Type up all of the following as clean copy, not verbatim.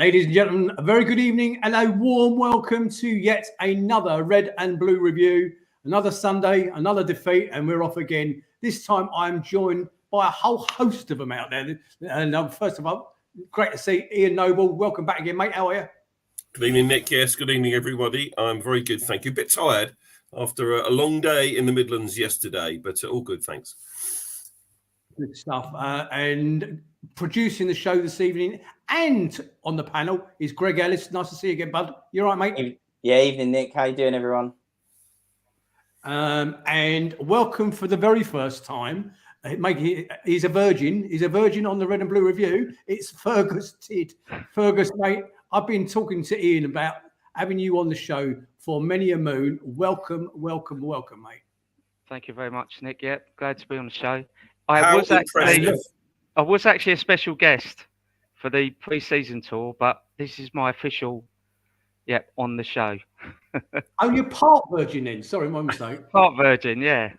Ladies and gentlemen, a very good evening and a warm welcome to yet another Red and Blue review. Another Sunday, another defeat, and we're off again. This time I'm joined by a whole host of them out there. And first of all, great to see Ian Noble. Welcome back again, mate. How are you? Good evening, Nick. Yes, good evening, everybody. I'm very good, thank you. A bit tired after a long day in the Midlands yesterday, but all good, thanks. Good stuff. And producing the show this evening and on the panel is Greg Ellis. Nice to see you again, bud. You all right, mate? Yeah, evening, Nick. How you doing, everyone? And welcome for the very first time. He's a virgin. He's a virgin on the Red and Blue review. It's Fergus Tid. Fergus, mate, I've been talking to Ian about having you on the show for many a moon. Welcome, welcome, welcome, mate. Thank you very much, Nick. Yeah, glad to be on the show. How I was actually a special guest for the pre-season tour, but this is my official, on the show. Oh, you're part virgin then? Sorry, my mistake. Part virgin, yeah.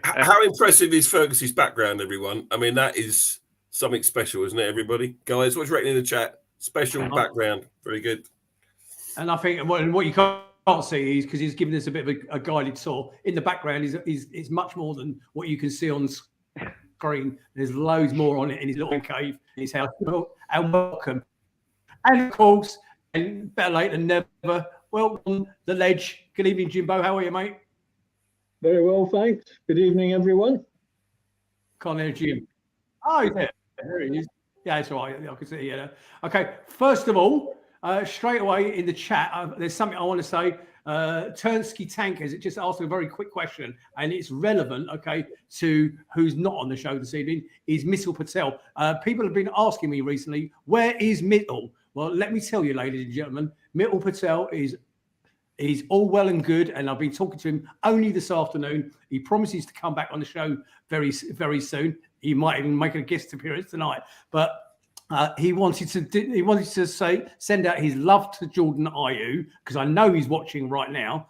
How impressive is Fergus's background, everyone? I mean, that is something special, isn't it, everybody? Guys, what's written in the chat? Special background. Very good. And I think what you can't see is because he's giving us a bit of a guided tour. In the background is much more than what you can see on screen. There's loads more on it in his little cave in his house. And welcome. And of course, and better late than never, welcome the ledge. Good evening, Jimbo. How are you, mate? Very well, thanks. Good evening, everyone. Can't hear Jim. Oh, he's there. There he is. Yeah, that's all right. I can see you. Okay, first of all, straight away in the chat, there's something I want to say. Turnsky Tankers, it just asked a very quick question, and it's relevant, okay, to who's not on the show this evening, is Mitchell Patel. People have been asking me recently, where is Mitchell? Well, let me tell you, ladies and gentlemen, Mitchell Patel is all well and good, and I've been talking to him only this afternoon. He promises to come back on the show very, very soon. He might even make a guest appearance tonight, but he wanted to send out his love to Jordan Ayew, because I know he's watching right now.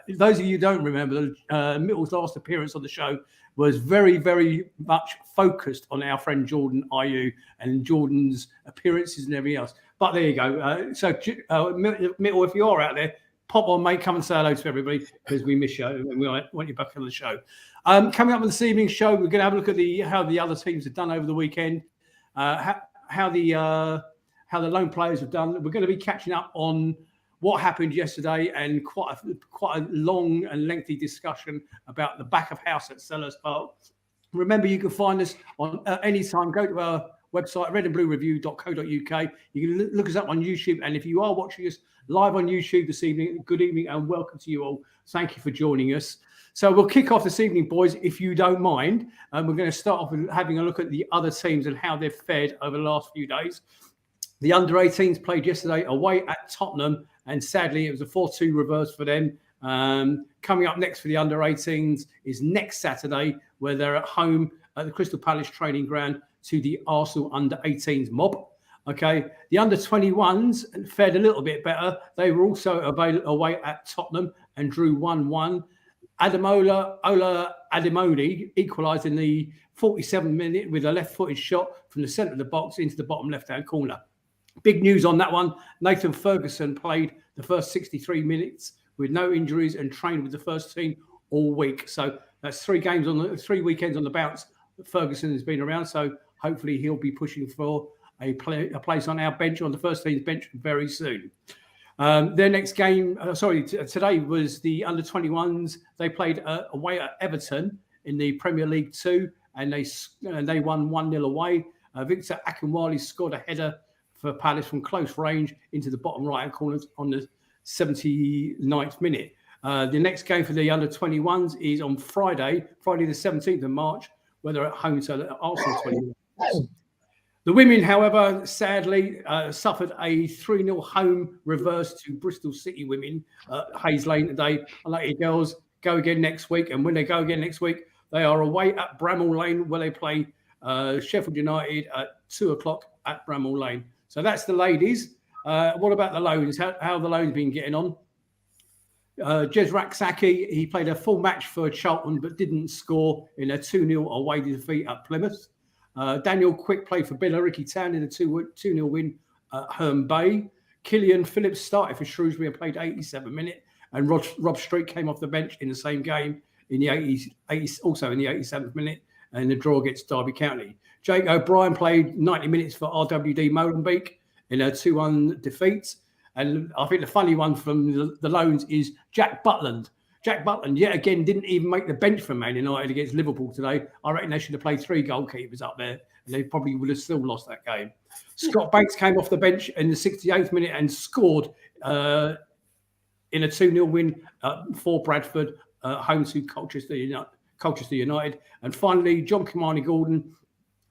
Those of you who don't remember, Mitchell's last appearance on the show was very, very much focused on our friend Jordan Ayew and Jordan's appearances and everything else. But there you go. So Mitchell, if you are out there, pop on, mate. Come and say hello to everybody, because we miss you and we want you back on the show. Coming up on this evening's show, we're going to have a look at how the other teams have done over the weekend, how the lone players have done. We're going to be catching up on what happened yesterday and quite a long and lengthy discussion about the back of house at Sellers Park. Remember, you can find us on any time. Go to our website, redandbluereview.co.uk. You can look us up on YouTube, and if you are watching us live on YouTube this evening, good evening and welcome to you all. Thank you for joining us. So we'll kick off this evening, boys, if you don't mind. We're going to start off with having a look at the other teams and how they've fared over the last few days. The under-18s played yesterday away at Tottenham, and sadly it was a 4-2 reverse for them. Coming up next for the under-18s is next Saturday, where they're at home at the Crystal Palace training ground to the Arsenal under-18s mob. Okay, the under-21s fared a little bit better. They were also away at Tottenham and drew 1-1. Ola Ademoni equalised in the 47th minute with a left-footed shot from the centre of the box into the bottom left-hand corner. Big news on that one. Nathan Ferguson played the first 63 minutes with no injuries and trained with the first team all week. So that's 3 weekends on the bounce that Ferguson has been around. So hopefully he'll be pushing for a place on our bench, on the first team's bench, very soon. Their next game, today was the under-21s. They played away at Everton in the Premier League 2, and they won 1-0 away. Victor Akinwale scored a header for Palace from close range into the bottom right-hand corner on the 79th minute. The next game for the under-21s is on Friday the 17th of March, where they're at home to the Arsenal 21s. The women, however, sadly suffered a 3-0 home reverse to Bristol City women at Hayes Lane today. I'll let you girls go again next week. And when they go again next week, they are away at Bramall Lane, where they play Sheffield United at 2:00 at Bramall Lane. So that's the ladies. What about the loans? How have the loans been getting on? Jezrak Saki, he played a full match for Charlton but didn't score in a 2-0 away defeat at Plymouth. Daniel Quick played for Billericay Town in a 2-0 win Bay. Killian Phillips started for Shrewsbury and played 87 minutes. And Rob Street came off the bench in the same game in the 80s, also in the 87th minute, and the draw against Derby County. Jake O'Brien played 90 minutes for RWD Molenbeek in a 2-1 defeat. And I think the funny one from the loans is Jack Butland. Jack Butland, yet again, didn't even make the bench for Man United against Liverpool today. I reckon they should have played 3 goalkeepers up there, and they probably would have still lost that game. Scott Banks came off the bench in the 68th minute and scored in a 2-0 win for Bradford, home to Colchester United. And finally, John Kimani-Gordon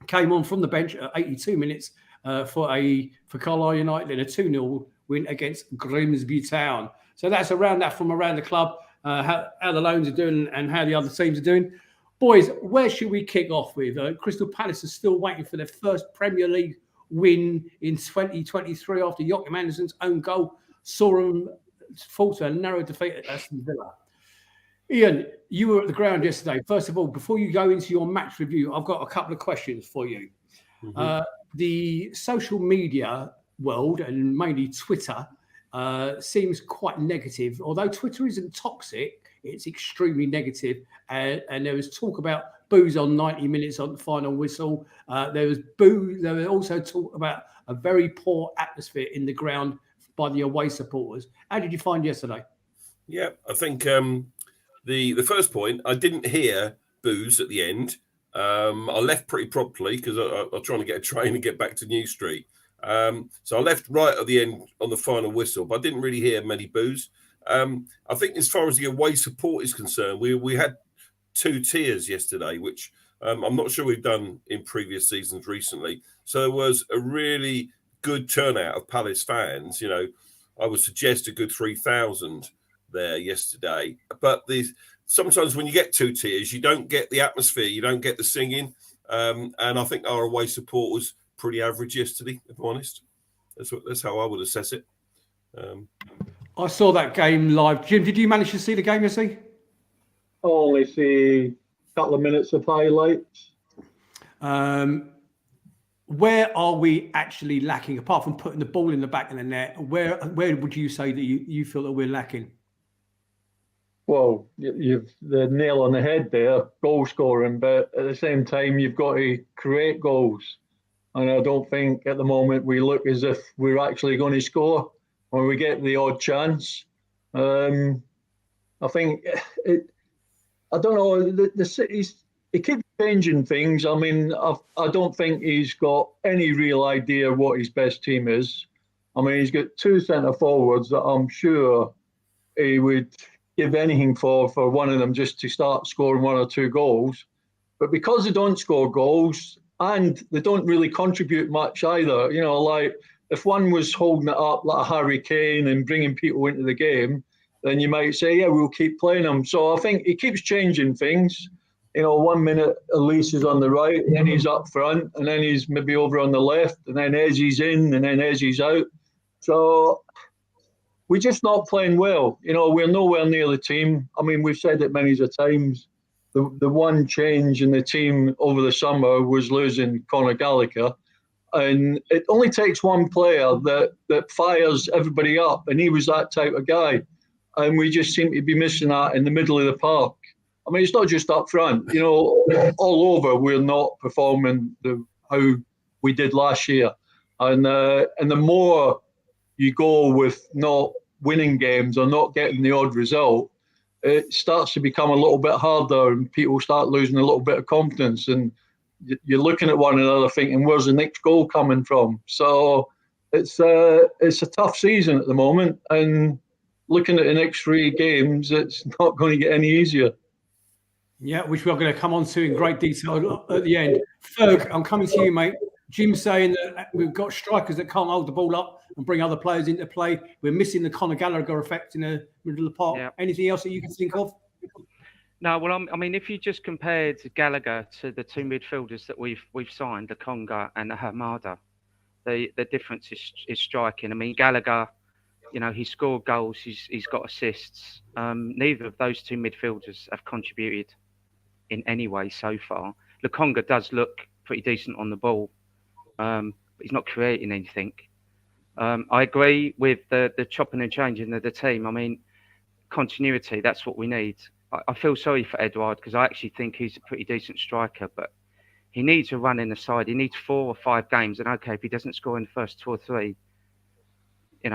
came on from the bench at 82 minutes for Carlisle United in a 2-0 win against Grimsby Town. So that's around that from around the club, how the loans are doing and how the other teams are doing. Boys, where should we kick off with? Crystal Palace is still waiting for their first Premier League win in 2023 after Joachim Andersen's own goal saw them fall to a narrow defeat at Aston Villa. Ian, you were at the ground yesterday. First of all, before you go into your match review, I've got a couple of questions for you. Mm-hmm. The social media world, and mainly Twitter, seems quite negative. Although Twitter isn't toxic, it's extremely negative. And there was talk about boos on 90 minutes on the final whistle. There was also talk about a very poor atmosphere in the ground by the away supporters. How did you find yesterday? Yeah, I think the first point, I didn't hear boos at the end. I left pretty promptly because I was trying to get a train and get back to New Street. So I left right at the end on the final whistle, but I didn't really hear many boos. I think as far as the away support is concerned, we had 2 tiers yesterday, which I'm not sure we've done in previous seasons recently. So there was a really good turnout of Palace fans. You know, I would suggest a good 3,000 there yesterday. But sometimes when you get 2 tiers, you don't get the atmosphere, you don't get the singing. And I think our away support was pretty average yesterday, if I'm honest. That's how I would assess it. I saw that game live. Jim, did you manage to see the game yesterday? Only see a couple of minutes of highlights. Where are we actually lacking, apart from putting the ball in the back of the net? Where would you say that you feel that we're lacking? Well, you've the nail on the head there, goal scoring, but at the same time, you've got to create goals. And I don't think at the moment we look as if we're actually going to score when we get the odd chance. I think I don't know, the city's, he keeps changing things. I mean, I don't think he's got any real idea what his best team is. I mean, he's got 2 centre forwards that I'm sure he would give anything for one of them just to start scoring 1 or 2 goals. But because they don't score goals and they don't really contribute much either, you know, like if one was holding it up like a Harry Kane and bringing people into the game, then you might say, yeah, we'll keep playing him. So I think he keeps changing things. You know, 1 minute Elise is on the right, and then he's up front, and then he's maybe over on the left, and then Ezzy's in, and then Ezzy's out. So we're just not playing well. You know, we're nowhere near the team. I mean, we've said it many times. The one change in the team over the summer was losing Conor Gallagher. And it only takes one player that fires everybody up, and he was that type of guy. And we just seem to be missing that in the middle of the park. I mean, it's not just up front. You know, all over, we're not performing how we did last year. And the more you go with not winning games or not getting the odd result, it starts to become a little bit harder, and people start losing a little bit of confidence. And you're looking at one another thinking, where's the next goal coming from? So it's a tough season at the moment. And looking at the next 3 games, it's not going to get any easier. Yeah, which we're going to come on to in great detail at the end. Ferg, I'm coming to you, mate. Jim's saying that we've got strikers that can't hold the ball up and bring other players into play. We're missing the Conor Gallagher effect in the middle of the park. Yeah. Anything else that you can think of? No, well, I mean, if you just compared Gallagher to the 2 midfielders that we've signed, the Conga and the Hamada, the difference is striking. I mean, Gallagher, you know, he scored goals, he's got assists. Neither of those 2 midfielders have contributed in any way so far. Lukonga does look pretty decent on the ball, but he's not creating anything. I agree with the chopping and changing of the team. I mean, continuity, that's what we need. I feel sorry for Edouard because I actually think he's a pretty decent striker, but he needs a run in the side. He needs 4 or 5 games. And okay, if he doesn't score in the first 2 or 3,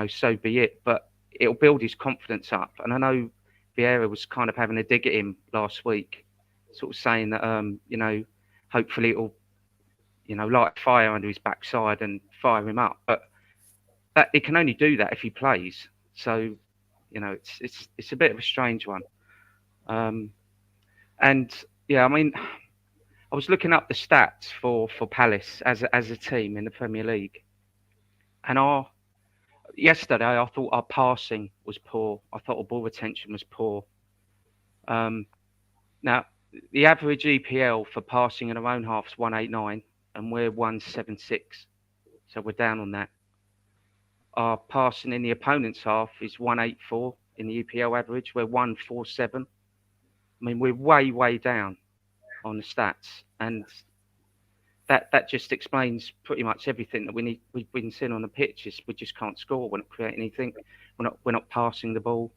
so be it. But it'll build his confidence up. And I know Vieira was kind of having a dig at him last week, sort of saying that, hopefully it'll, light fire under his backside and fire him up. But that it can only do that if he plays. So, it's a bit of a strange one. And yeah, I mean, I was looking up the stats for Palace as a team in the Premier League, and yesterday I thought our passing was poor. I thought our ball retention was poor. Now the average EPL for passing in our own half is 189, and we're 176, so we're down on that. Our passing in the opponent's half is 184 in the EPL average. We're 147. I mean, we're way down on the stats, and that just explains pretty much everything that we've been seeing on the pitch. Is we just can't score. We're not creating anything. We're not passing the ball.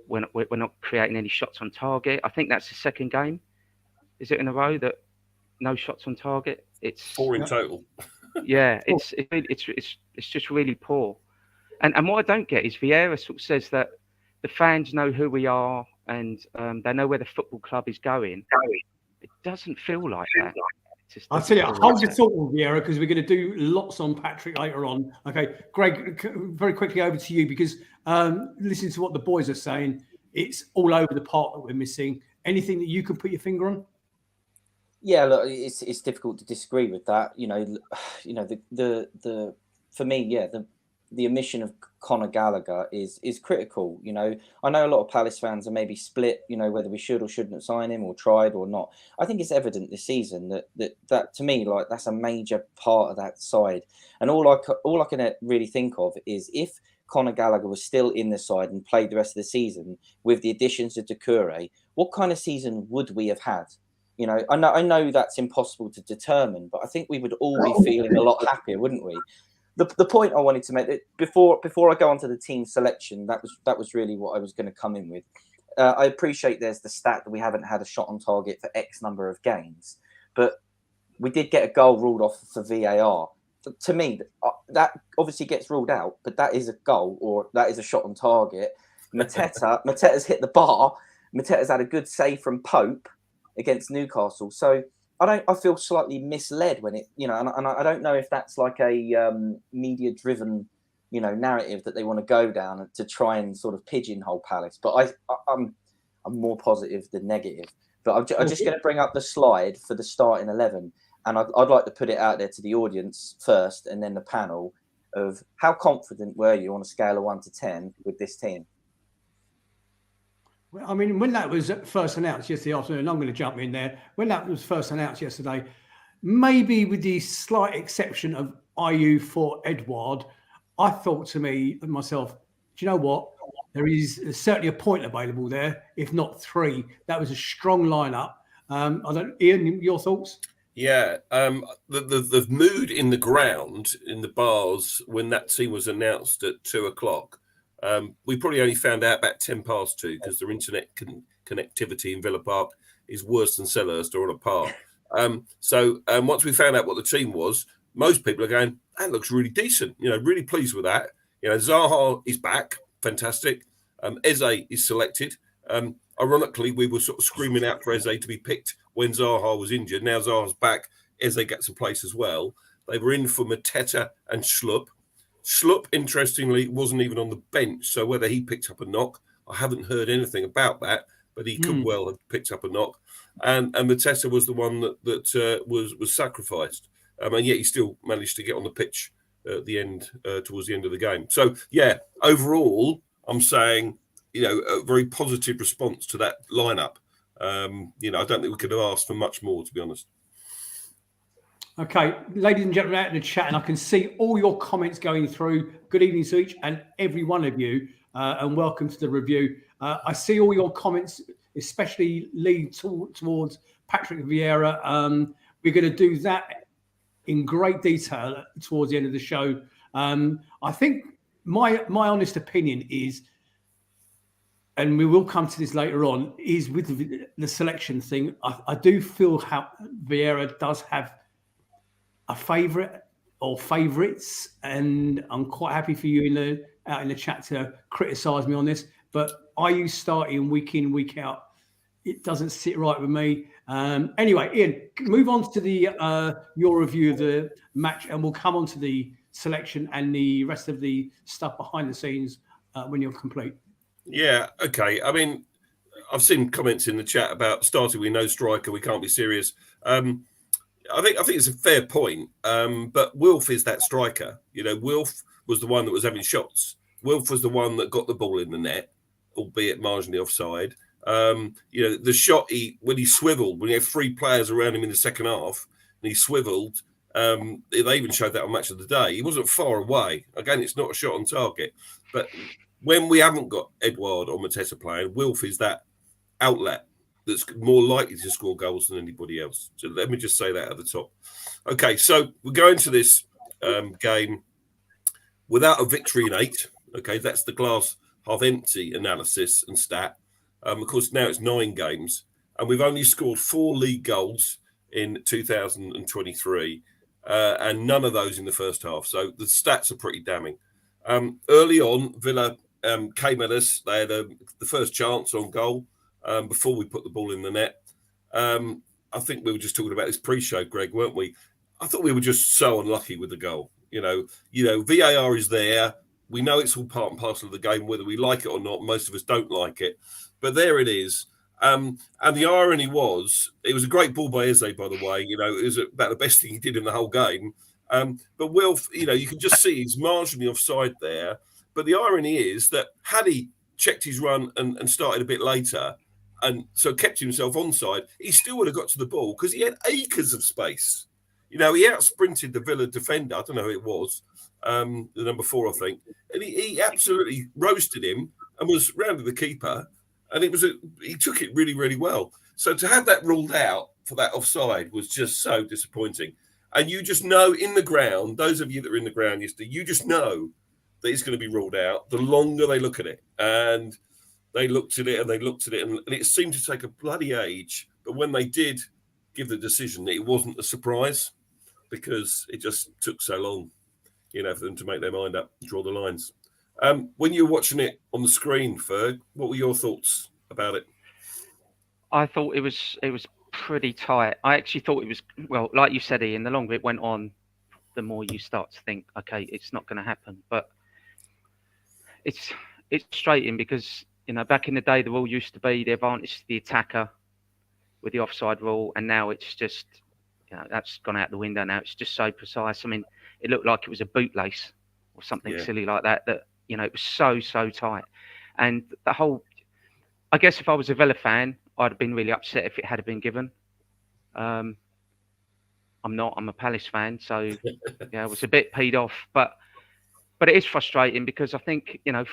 We're not creating any shots on target. I think that's the second game. Is it in a row that no shots on target? It's 4 in total. Yeah, it's just really poor. And what I don't get is Vieira sort of says that the fans know who we are and they know where the football club is going. It doesn't feel like that. I'll tell you, hold your thought on Vieira because we're going to do lots on Patrick later on. Okay, Greg, very quickly over to you because listening to what the boys are saying, it's all over the park that we're missing. Anything that you can put your finger on? Yeah, look, it's difficult to disagree with that. For me, yeah, the omission of Conor Gallagher is critical. I know a lot of Palace fans are maybe split, whether we should or shouldn't sign him or tried or not. I think it's evident this season that to me, like, that's a major part of that side. And all I can really think of is if Conor Gallagher was still in the side and played the rest of the season with the additions of Doucouré, what kind of season would we have had? I know that's impossible to determine, but I think we would all be feeling a lot happier, wouldn't we? The point I wanted to make before I go on to the team selection, that was really what I was going to come in with. I appreciate there's the stat that we haven't had a shot on target for X number of games, but we did get a goal ruled off for VAR. To me, that obviously gets ruled out, but that is a goal or that is a shot on target. Mateta's hit the bar. Mateta's had a good save from Pope against Newcastle. So I feel slightly misled when and I don't know if that's like a media-driven, narrative that they want to go down to try and sort of pigeonhole Palace. But I'm more positive than negative. But I'm just going to bring up the slide for the starting 11, and I'd like to put it out there to the audience first, and then the panel of how confident were you on a scale of 1 to 10 with this team? I mean, when that was first announced yesterday afternoon, I'm going to jump in there. When that was first announced yesterday, maybe with the slight exception of IU for Edouard, I thought to myself, do you know what? There is certainly a point available there, if not 3. That was a strong lineup. Ian, your thoughts? Yeah, the mood in the ground, in the bars, when that team was announced at 2:00. We probably only found out about 2:10 because their internet connectivity in Villa Park is worse than Selhurst or on a par. So once we found out what the team was, most people are going, that looks really decent. Really pleased with that. Zaha is back, fantastic. Eze is selected. Ironically, we were sort of screaming out for Eze to be picked when Zaha was injured. Now Zaha's back. Eze gets a place as well. They were in for Mateta and Schlupp. Schlupp, interestingly, wasn't even on the bench. So whether he picked up a knock, I haven't heard anything about that, but he could well have picked up a knock. And Mateta was the one that was sacrificed. And yet he still managed to get on the pitch at the end, towards the end of the game. So, yeah, overall, I'm saying, a very positive response to that lineup. I don't think we could have asked for much more, to be honest. Okay, ladies and gentlemen, out in the chat, and I can see all your comments going through. Good evening to each and every one of you, and welcome to the review. I see all your comments, especially lead towards Patrick Vieira. We're going to do that in great detail towards the end of the show. I think my honest opinion is, and we will come to this later on, is with the selection thing. I do feel how Vieira does have a favourite or favourites, and I'm quite happy for you out in the chat to criticise me on this. But I use starting week in, week out. It doesn't sit right with me. Anyway, Ian, move on to your review of the match, and we'll come on to the selection and the rest of the stuff behind the scenes when you're complete. Yeah, okay. I mean, I've seen comments in the chat about starting with no striker, we can't be serious. I think it's a fair point, but Wilf is that striker. You know, Wilf was the one that was having shots. Wilf was the one that got the ball in the net, albeit marginally offside. You know, the shot when he swiveled, when he had 3 players around him in the second half, and he swiveled. They even showed that on Match of the Day. He wasn't far away. Again, it's not a shot on target, but when we haven't got Edouard or Mateta playing, Wilf is that outlet that's more likely to score goals than anybody else. So let me just say that at the top. Okay, so we're going to this game without a victory in 8. Okay, that's the glass half empty analysis and stat. Of course, now it's 9 games, and we've only scored 4 league goals in 2023, and none of those in the first half. So the stats are pretty damning. Early on, Villa came at us. They had the first chance on goal before we put the ball in the net. I think we were just talking about this pre-show, Greg, weren't we? I thought we were just so unlucky with the goal. You know, VAR is there. We know it's all part and parcel of the game, whether we like it or not. Most of us don't like it, but there it is. And the irony was, it was a great ball by Eze, by the way. You know, it was about the best thing he did in the whole game. But Wilf, you know, you can just see he's marginally offside there. But the irony is that had he checked his run and started a bit later, and so kept himself onside, he still would have got to the ball because he had acres of space. You know, he out-sprinted the Villa defender. I don't know who it was, the number 4, I think. And he absolutely roasted him and was round to the keeper. And he took it really, really well. So to have that ruled out for that offside was just so disappointing. And you just know in the ground, those of you that are in the ground yesterday, you just know that it's going to be ruled out the longer they look at it. And they looked at it and they looked at it, and it seemed to take a bloody age. But when they did give the decision, it wasn't a surprise because it just took so long, you know, for them to make their mind up, draw the lines. When you were watching it on the screen, Ferg, what were your thoughts about it? I thought it was pretty tight. I actually thought it was, well, like you said, Ian, the longer it went on, the more you start to think, okay, it's not going to happen. But it's frustrating because, you know, back in the day, the rule used to be the advantage to the attacker with the offside rule, and now it's just, you know, that's gone out the window now. It's just so precise. I mean, it looked like it was a bootlace or something silly like that, you know, it was so tight. And the whole, I guess if I was a Villa fan, I'd have been really upset if it had been given. I'm not, I'm a Palace fan. So yeah, I was a bit peed off, but it is frustrating because I think, you know,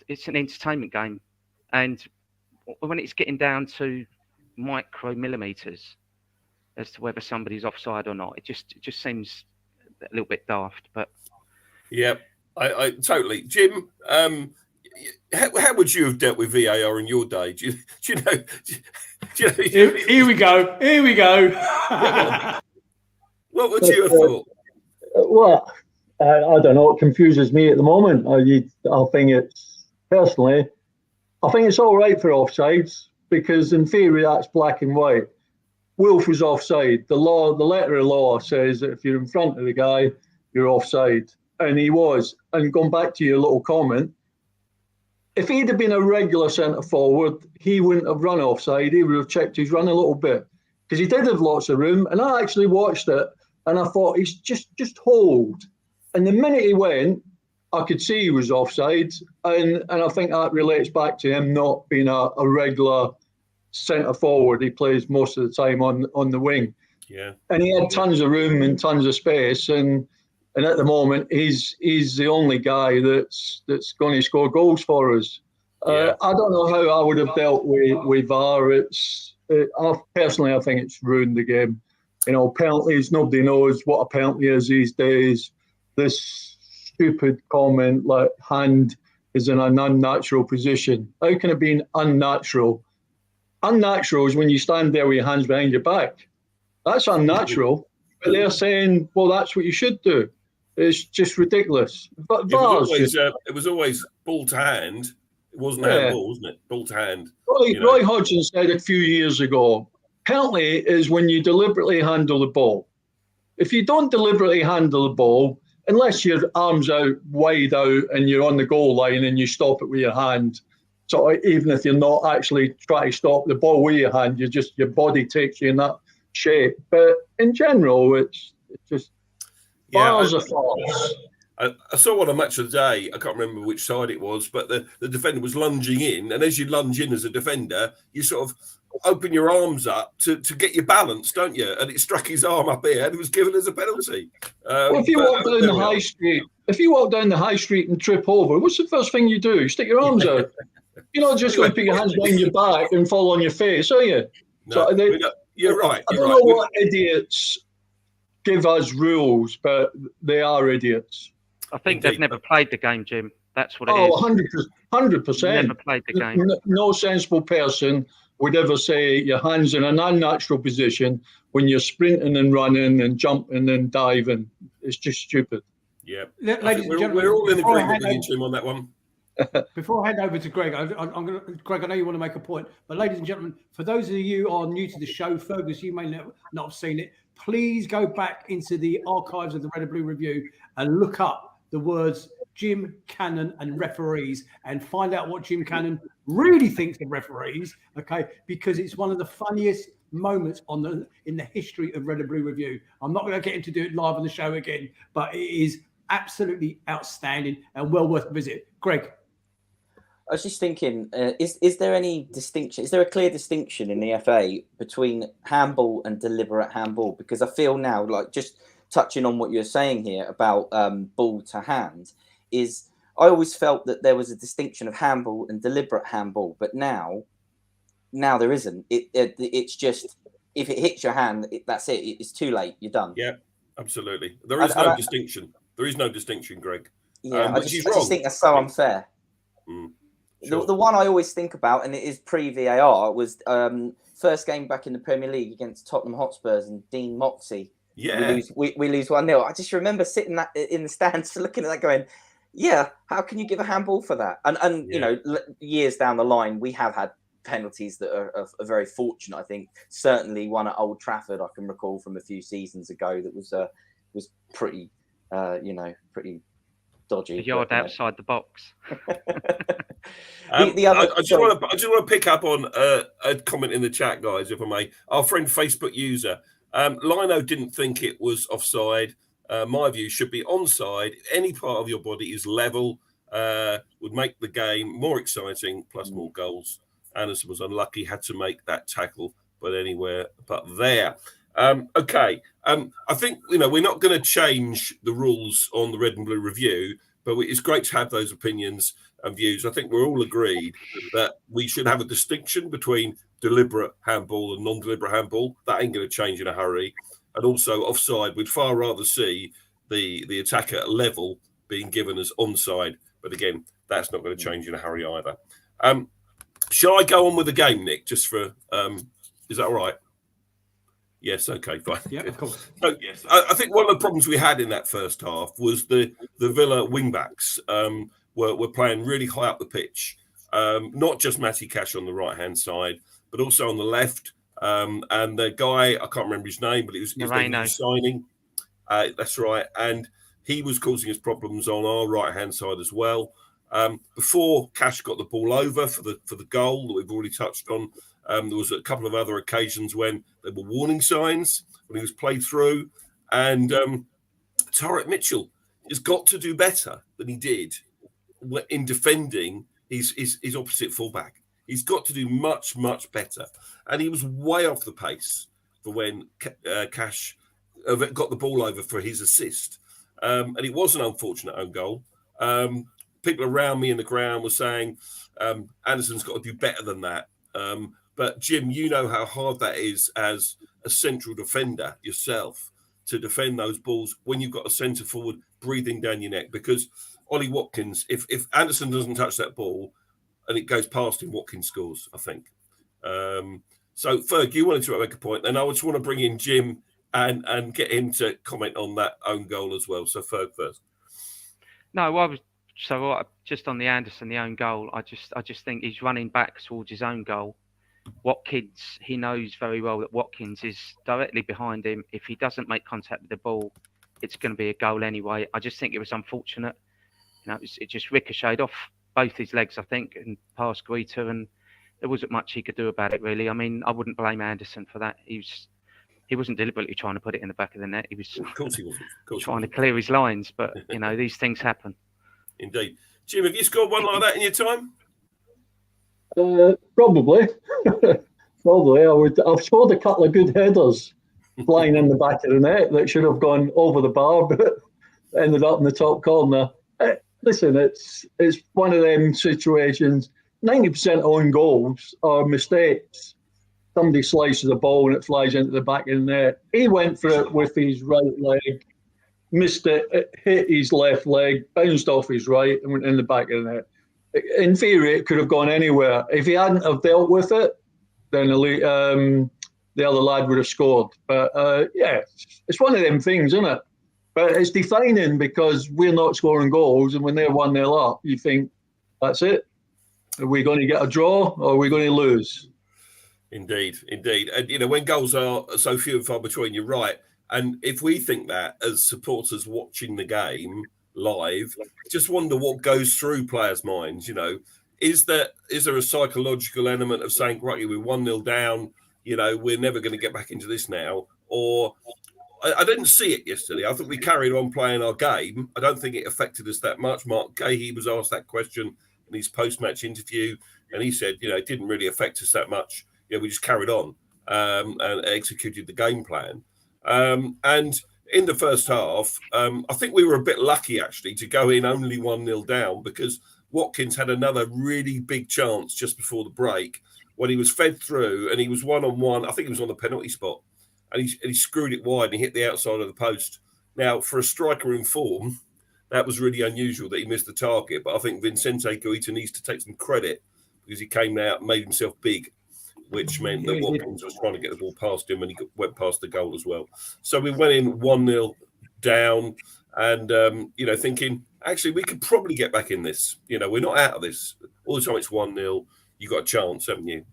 it's an entertainment game. And when it's getting down to micro millimeters as to whether somebody's offside or not, it just seems a little bit daft, but yeah, I totally. Jim, how would you have dealt with VAR in your day? Do you know? Here we go. What would you have thought? Well, I don't know. It confuses me at the moment. I think it's all right for offsides because in theory that's black and white. Wilf was offside. The letter of law says that if you're in front of the guy, you're offside. And he was. And going back to your little comment, if he'd have been a regular centre forward, he wouldn't have run offside. He would have checked his run a little bit because he did have lots of room. And I actually watched it and I thought he's just hold. And the minute he went, I could see he was offside. And I think that relates back to him not being a regular centre forward. He plays most of the time on the wing. Yeah. And he had tons of room and tons of space. And at the moment, he's the only guy that's going to score goals for us. I don't know how I would have dealt with VAR. Personally, I think it's ruined the game. You know, penalties, nobody knows what a penalty is these days. This stupid comment like hand is in an unnatural position. How can it be unnatural? Unnatural is when you stand there with your hands behind your back. That's unnatural. But they're saying, well, that's what you should do. It's just ridiculous. But it was always ball to hand. It wasn't handball, wasn't it? Ball to hand. Roy Hodgson said a few years ago, penalty is when you deliberately handle the ball. If you don't deliberately handle the ball, unless your arms out wide out and you're on the goal line and you stop it with your hand, so even if you're not actually trying to stop the ball with your hand, your body takes you in that shape. But in general, it's just bars of farce. I saw one on Match of the Day. I can't remember which side it was, but the defender was lunging in, and as you lunge in as a defender, you sort of open your arms up to get your balance, don't you? And it struck his arm up here, and it was given as a penalty. If you walk down the high street, and trip over, what's the first thing you do? You stick your arms out. You're not just going to put your hands behind your back and fall on your face, are you? No, you're right. I don't know what idiots give us rules, but they are idiots. I think they've never played the game, Jim. That's what it is. 100%. Never played the game. No sensible person would ever say your hands in an unnatural position when you're sprinting and running and jumping and diving. It's just stupid. Yeah. Ladies and gentlemen, we're all in agreement with you, Jim, on that one. Before I hand over to Greg, Greg, I know you want to make a point, but ladies and gentlemen, for those of you who are new to the show, Fergus, you may not have seen it. Please go back into the archives of the Red and Blue Review and look up the words Jim Cannon and referees and find out what Jim Cannon really thinks of referees, okay? Because it's one of the funniest moments in the history of Red and Blue Review. I'm not going to get him to do it live on the show again, but it is absolutely outstanding and well worth a visit. Greg. I was just thinking, is there any distinction? Is there a clear distinction in the FA between handball and deliberate handball? Because I feel now, like just touching on what you're saying here about ball to hand, is I always felt that there was a distinction of handball and deliberate handball, but now there isn't. It's just if it hits your hand, that's it. It's too late. You're done. Yeah, absolutely. There is no distinction. There is no distinction, Greg. Yeah, I just think that's so unfair. Sure. The one I always think about, and it is pre-VAR, was first game back in the Premier League against Tottenham Hotspurs and Dean Moxey. Yeah, we lose 1-0. I just remember sitting in the stands looking at that going, yeah, how can you give a handball for that? And you know, years down the line, we have had penalties that are very fortunate. I think certainly one at Old Trafford I can recall from a few seasons ago that was pretty, pretty dodgy. A yard outside the box. I just want to pick up on a comment in the chat, guys, if I may. Our friend Facebook user, Lino didn't think it was offside. My view should be onside. Any part of your body is level, would make the game more exciting, plus more goals. Anderson was unlucky, had to make that tackle, but anywhere but there. Okay. I think, we're not going to change the rules on the Red and Blue Review, but it's great to have those opinions and views. I think we're all agreed that we should have a distinction between deliberate handball and non-deliberate handball. That ain't going to change in a hurry. And also offside, we'd far rather see the attacker at level being given as onside. But again, that's not going to change in a hurry either. Shall I go on with the game, Nick, just for... is that all right? Yes, okay, fine. Yeah, of course. So, yes. I think one of the problems we had in that first half was the Villa wing-backs were playing really high up the pitch. Not just Matty Cash on the right-hand side, but also on the left. And the guy, I can't remember his name, but his name was signing. That's right. And he was causing us problems on our right-hand side as well. Before Cash got the ball over for the goal that we've already touched on, there was a couple of other occasions when there were warning signs when he was played through. And Tyrant Mitchell has got to do better than he did in defending his opposite fullback. He's got to do much, much better. And he was way off the pace for when Cash got the ball over for his assist. And it was an unfortunate own goal. People around me in the ground were saying Anderson's got to do better than that. But Jim, you know how hard that is as a central defender yourself to defend those balls when you've got a centre forward breathing down your neck. Because Ollie Watkins, if Anderson doesn't touch that ball and it goes past him, Watkins scores, I think. So, Ferg, you wanted to make a point, and I just want to bring in Jim and get him to comment on that own goal as well. So, Ferg first. No, just on the Anderson, the own goal. I just think he's running back towards his own goal. Watkins, he knows very well that Watkins is directly behind him. If he doesn't make contact with the ball, it's going to be a goal anyway. I just think it was unfortunate. It just ricocheted off both his legs, I think, and past Guita, and there wasn't much he could do about it, really. I mean, I wouldn't blame Anderson for that. He wasn't deliberately trying to put it in the back of the net. He was, of course he wasn't. Trying to clear his lines, but these things happen. Indeed. Jim, have you scored one like that in your time? Probably. I've scored a couple of good headers flying in the back of the net that should have gone over the bar, but ended up in the top corner. Listen, it's one of them situations. 90% own goals are mistakes. Somebody slices the ball and it flies into the back of the net. He went for it with his right leg, missed it, hit his left leg, bounced off his right and went in the back of the net. In theory, it could have gone anywhere. If he hadn't have dealt with it, then the other lad would have scored. But it's one of them things, isn't it? But it's defining because we're not scoring goals, and when they're 1-0 up, you think, that's it. Are we going to get a draw or are we going to lose? Indeed. And, when goals are so few and far between, you're right. And if we think that as supporters watching the game live, just wonder what goes through players' minds. Is there a psychological element of saying, right, we're 1-0 down, we're never going to get back into this now? Or I didn't see it yesterday. I think we carried on playing our game. I don't think it affected us that much. Mark Gahey was asked that question in his post-match interview, and he said, it didn't really affect us that much. We just carried on and executed the game plan. And in the first half, I think we were a bit lucky, actually, to go in only 1-0 down, because Watkins had another really big chance just before the break when he was fed through and he was one-on-one. I think he was on the penalty spot, and he screwed it wide and he hit the outside of the post. Now, for a striker in form, that was really unusual that he missed the target. But I think Vicente Guita needs to take some credit because he came out and made himself big, which meant that Watkins was trying to get the ball past him and he went past the goal as well. So we went in 1-0 down and, thinking, actually, we could probably get back in this. We're not out of this. All the time it's 1-0. You got a chance, haven't you?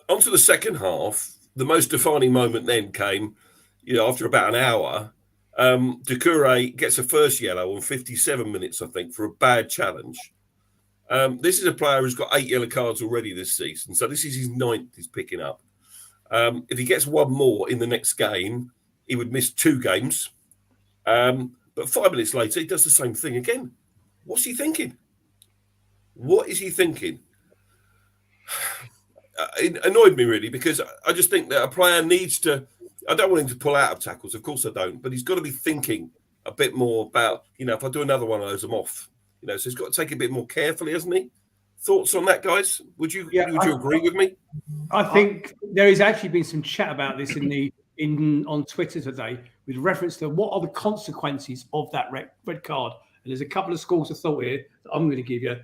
Onto the second half, the most defining moment then came, after about an hour. Doucouré gets a first yellow on 57 minutes, I think, for a bad challenge. This is a player who's got 8 yellow cards already this season, so this is his 9th he's picking up. If he gets one more in the next game, he would miss 2 games. But 5 minutes later, he does the same thing again. What's he thinking? What is he thinking? It annoyed me, really, because I just think that a player needs to... I don't want him to pull out of tackles, of course I don't, but he's got to be thinking a bit more about, if I do another one of those, I'm off. So he's got to take it a bit more carefully, hasn't he? Thoughts on that, guys? Would you agree with me? I think there has actually been some chat about this on Twitter today with reference to what are the consequences of that red card. And there's a couple of schools of thought here that I'm going to give you.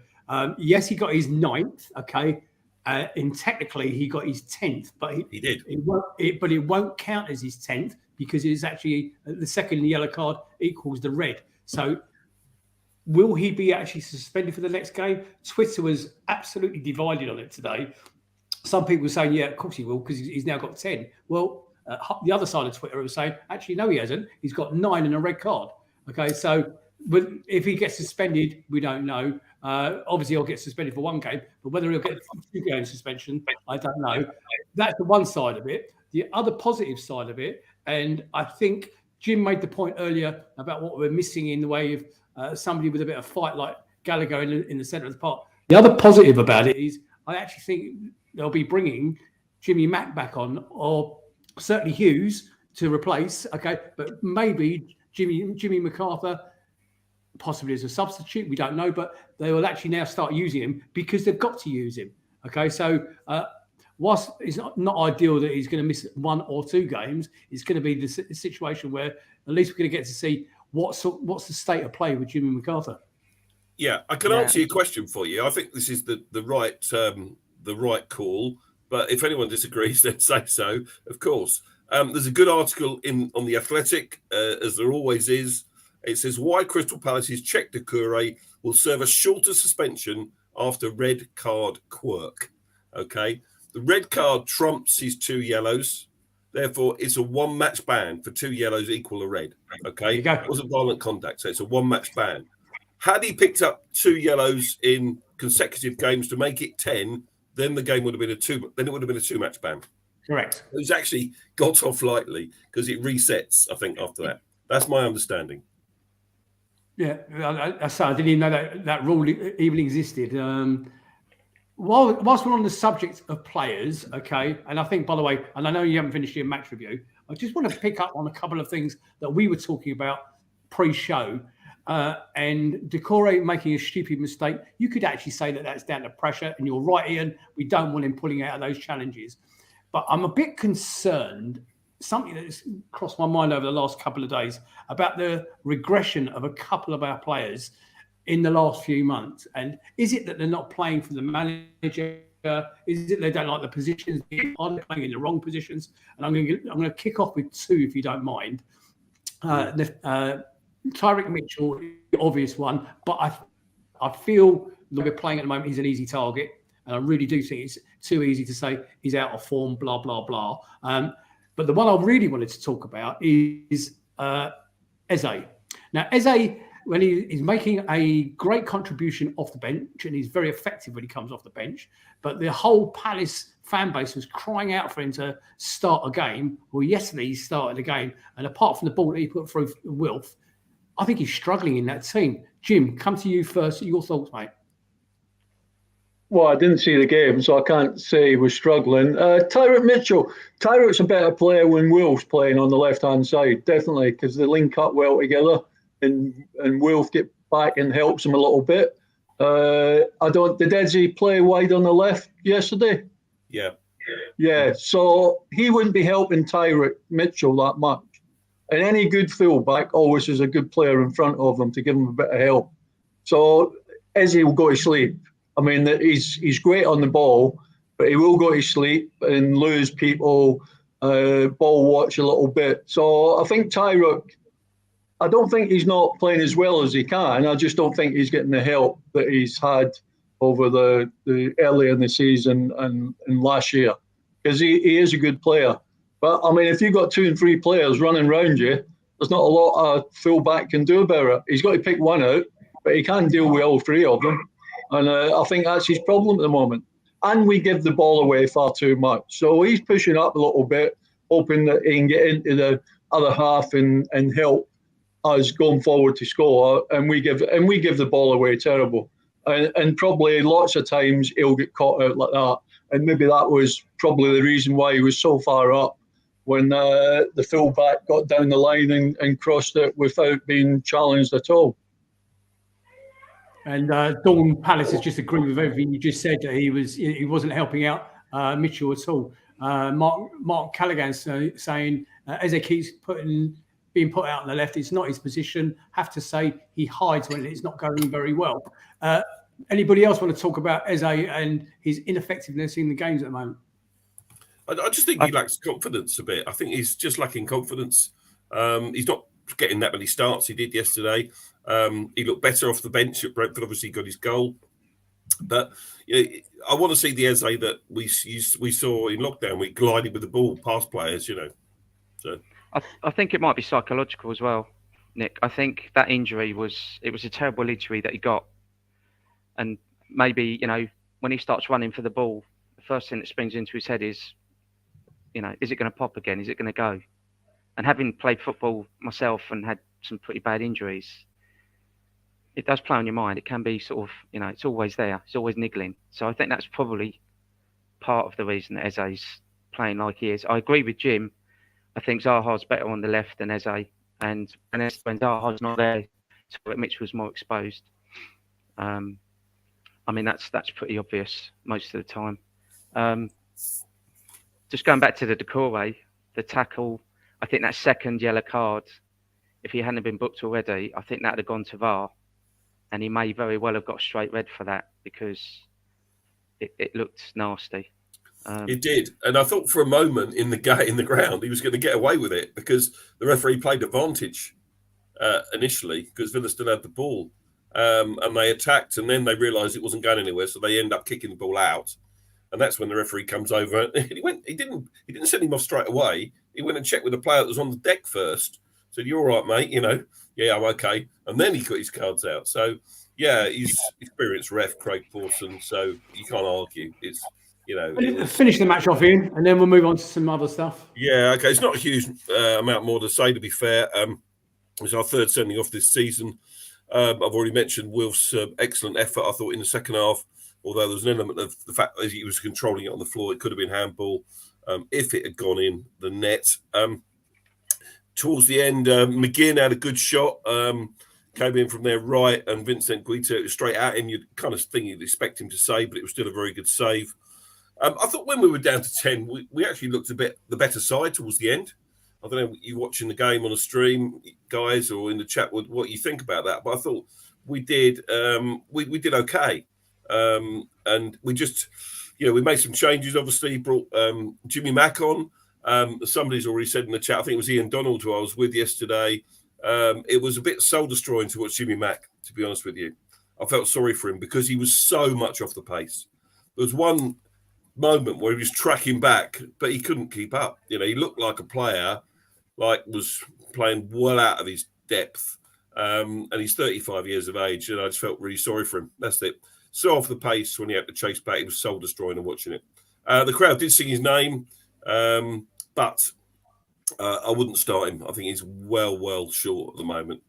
Yes, he got his 9th, okay, and technically he got his 10th, but he did. But it won't count as his 10th because it's actually the second yellow card equals the red. So will he be actually suspended for the next game? Twitter was absolutely divided on it today. Some people were saying, yeah, of course he will, because he's now got 10. Well, the other side of Twitter was saying, actually, no, he hasn't. He's got 9 and a red card. Okay, so but if he gets suspended, we don't know. Obviously, he'll get suspended for 1 game, but whether he'll get 2 game suspension, I don't know. That's the one side of it. The other positive side of it, and I think Jim made the point earlier about what we're missing in the way of somebody with a bit of fight like Gallagher in the centre of the park. The other positive about it is I actually think they'll be bringing Jimmy Mack back on, or certainly Hughes to replace. Okay, but maybe Jimmy MacArthur, possibly as a substitute. We don't know, but they will actually now start using him because they've got to use him. Okay, so whilst it's not ideal that he's going to miss 1 or 2 games, it's going to be the situation where at least we're going to get to see what's the state of play with Jimmy McArthur. Yeah, I can answer your question for you. I think this is the right call. But if anyone disagrees, then say so, of course. There's a good article on The Athletic, as there always is. It says, why Crystal Palace's Czech Doucouré will serve a shorter suspension after red card quirk. Okay? The red card trumps his 2 yellows. Therefore, it's a 1-match ban for 2 yellows equal a red. Okay? It wasn't violent conduct, so it's a 1-match ban. Had he picked up 2 yellows in consecutive games to make it 10, then the game would have been it would have been a 2-match ban. Correct. He's actually got off lightly because it resets, I think, after that. That's my understanding. Yeah, I didn't even know that rule even existed. Whilst we're on the subject of players, okay, and I think, by the way, and I know you haven't finished your match review, I just want to pick up on a couple of things that we were talking about pre-show. And Doucouré making a stupid mistake, you could actually say that that's down to pressure. And you're right, Ian, we don't want him pulling out of those challenges. But I'm a bit concerned, something that's crossed my mind over the last couple of days, about the regression of a couple of our players in the last few months. And is it that they're not playing for the manager? Is it they don't like the positions? Are they playing in the wrong positions? And I'm going to kick off with 2, if you don't mind. Tyrant Mitchell, the obvious one, but I feel that we're playing at the moment, he's an easy target. And I really do think it's too easy to say he's out of form, blah, blah, blah. But the one I really wanted to talk about is Eze. Now, Eze, when he's making a great contribution off the bench, and he's very effective when he comes off the bench, but the whole Palace fan base was crying out for him to start a game. Well, yesterday he started a game, and apart from the ball that he put through Wilf, I think he's struggling in that team. Jim, come to you first. Your thoughts, mate? Well, I didn't see the game, so I can't say he was struggling. Tyrant Mitchell. Tyrant's a better player when Wilf's playing on the left-hand side, definitely, because they link up well together, and Wilf get back and helps him a little bit. Did Eze play wide on the left yesterday? Yeah. Yeah, so he wouldn't be helping Tyrant Mitchell that much. And any good fullback always has a good player in front of him to give him a bit of help. So Eze will go to sleep. I mean, he's great on the ball, but he will go to sleep and lose people, ball watch a little bit. So I think Tyrant, I don't think he's not playing as well as he can. I just don't think he's getting the help that he's had over the early in the season and last year, because he is a good player. But I mean, if you've got 2 and 3 players running around you, there's not a lot a fullback can do about it. He's got to pick one out, but he can't deal with all 3 of them. And I think that's his problem at the moment. And we give the ball away far too much. So he's pushing up a little bit, hoping that he can get into the other half and help us going forward to score. And we give the ball away terrible. And probably lots of times he'll get caught out like that. And maybe that was probably the reason why he was so far up when the fullback got down the line and crossed it without being challenged at all. And Dawn Palace has just agreed with everything you just said, that he wasn't helping out Mitchell at all. Mark Callaghan's saying Eze keeps being put out on the left. It's not his position. Have to say he hides when it's not going very well. Anybody else want to talk about Eze and his ineffectiveness in the games at the moment? I just think he lacks confidence a bit. I think he's just lacking confidence. He's not getting that many starts he did yesterday. He looked better off the bench at Brentford. Obviously, got his goal. But I want to see the Eze that we saw in lockdown. We glided with the ball past players, So I think it might be psychological as well, Nick. I think that injury was a terrible injury that he got. And maybe, when he starts running for the ball, the first thing that springs into his head is, is it going to pop again? Is it going to go? And having played football myself and had some pretty bad injuries, it does play on your mind. It can be sort of, it's always there. It's always niggling. So I think that's probably part of the reason that Eze's playing like he is. I agree with Jim. I think Zaha's better on the left than Eze. And when Zaha's not there, Mitchell's more exposed. I mean, that's pretty obvious most of the time. just going back to the Doucouré, the tackle, I think that second yellow card, if he hadn't been booked already, I think that would have gone to VAR, and he may very well have got straight red for that because it looked nasty. It did, and I thought for a moment in the ground he was going to get away with it because the referee played advantage initially because Villa still had the ball, and they attacked, and then they realised it wasn't going anywhere, so they end up kicking the ball out, and that's when the referee comes over. He didn't send him off straight away. He went and checked with the player that was on the deck first. Said, "You're all right, mate. You know, yeah, I'm okay." And then he got his cards out. So yeah, he's experienced ref, Craig Pawson. So you can't argue. It's Finish the match off, Ian, and then we'll move on to some other stuff. Yeah, okay. It's not a huge amount more to say, to be fair. It's our third sending off this season. I've already mentioned Wilf's excellent effort, I thought, in the second half, although there was an element of the fact that he was controlling it on the floor. It could have been handball if it had gone in the net. Towards the end, McGinn had a good shot, came in from their right, and Vincent Guita straight at him. You'd kind of think you'd expect him to save, but it was still a very good save. I thought when we were down to 10, we actually looked a bit the better side towards the end. I don't know, you watching the game on a stream, guys, or in the chat, what you think about that. But I thought we did we did okay. And we just, we made some changes, obviously. Brought Jimmy Mack on. Somebody's already said in the chat, I think it was Ian Donald who I was with yesterday. It was a bit soul-destroying to watch Jimmy Mack, to be honest with you. I felt sorry for him because he was so much off the pace. There was one moment where he was tracking back, but he couldn't keep up. He looked like a player, was playing well out of his depth. And he's 35 years of age, and I just felt really sorry for him. That's it. So off the pace when he had to chase back, it was soul-destroying and watching it. The crowd did sing his name, but I wouldn't start him. I think he's well short at the moment.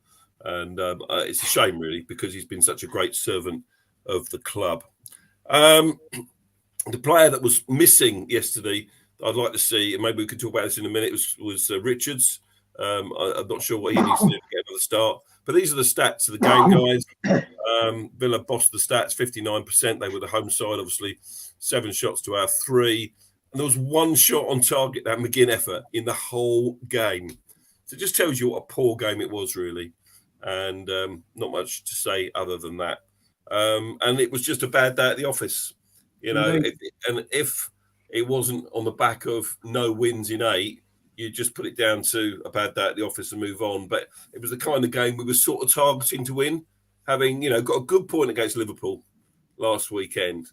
And it's a shame, really, because he's been such a great servant of the club. The player that was missing yesterday, I'd like to see, and maybe we could talk about this in a minute, was Richards. I'm not sure what he needs to do to get another start. But these are the stats of the game, guys. Villa bossed the stats, 59%. They were the home side, obviously. 7 shots to our 3. And there was 1 shot on target, that McGinn effort, in the whole game. So it just tells you what a poor game it was, really. And not much to say other than that. And it was just a bad day at the office. And if it wasn't on the back of no wins in 8, you just put it down to a bad day at the office and move on. But it was the kind of game we were sort of targeting to win, having, got a good point against Liverpool last weekend,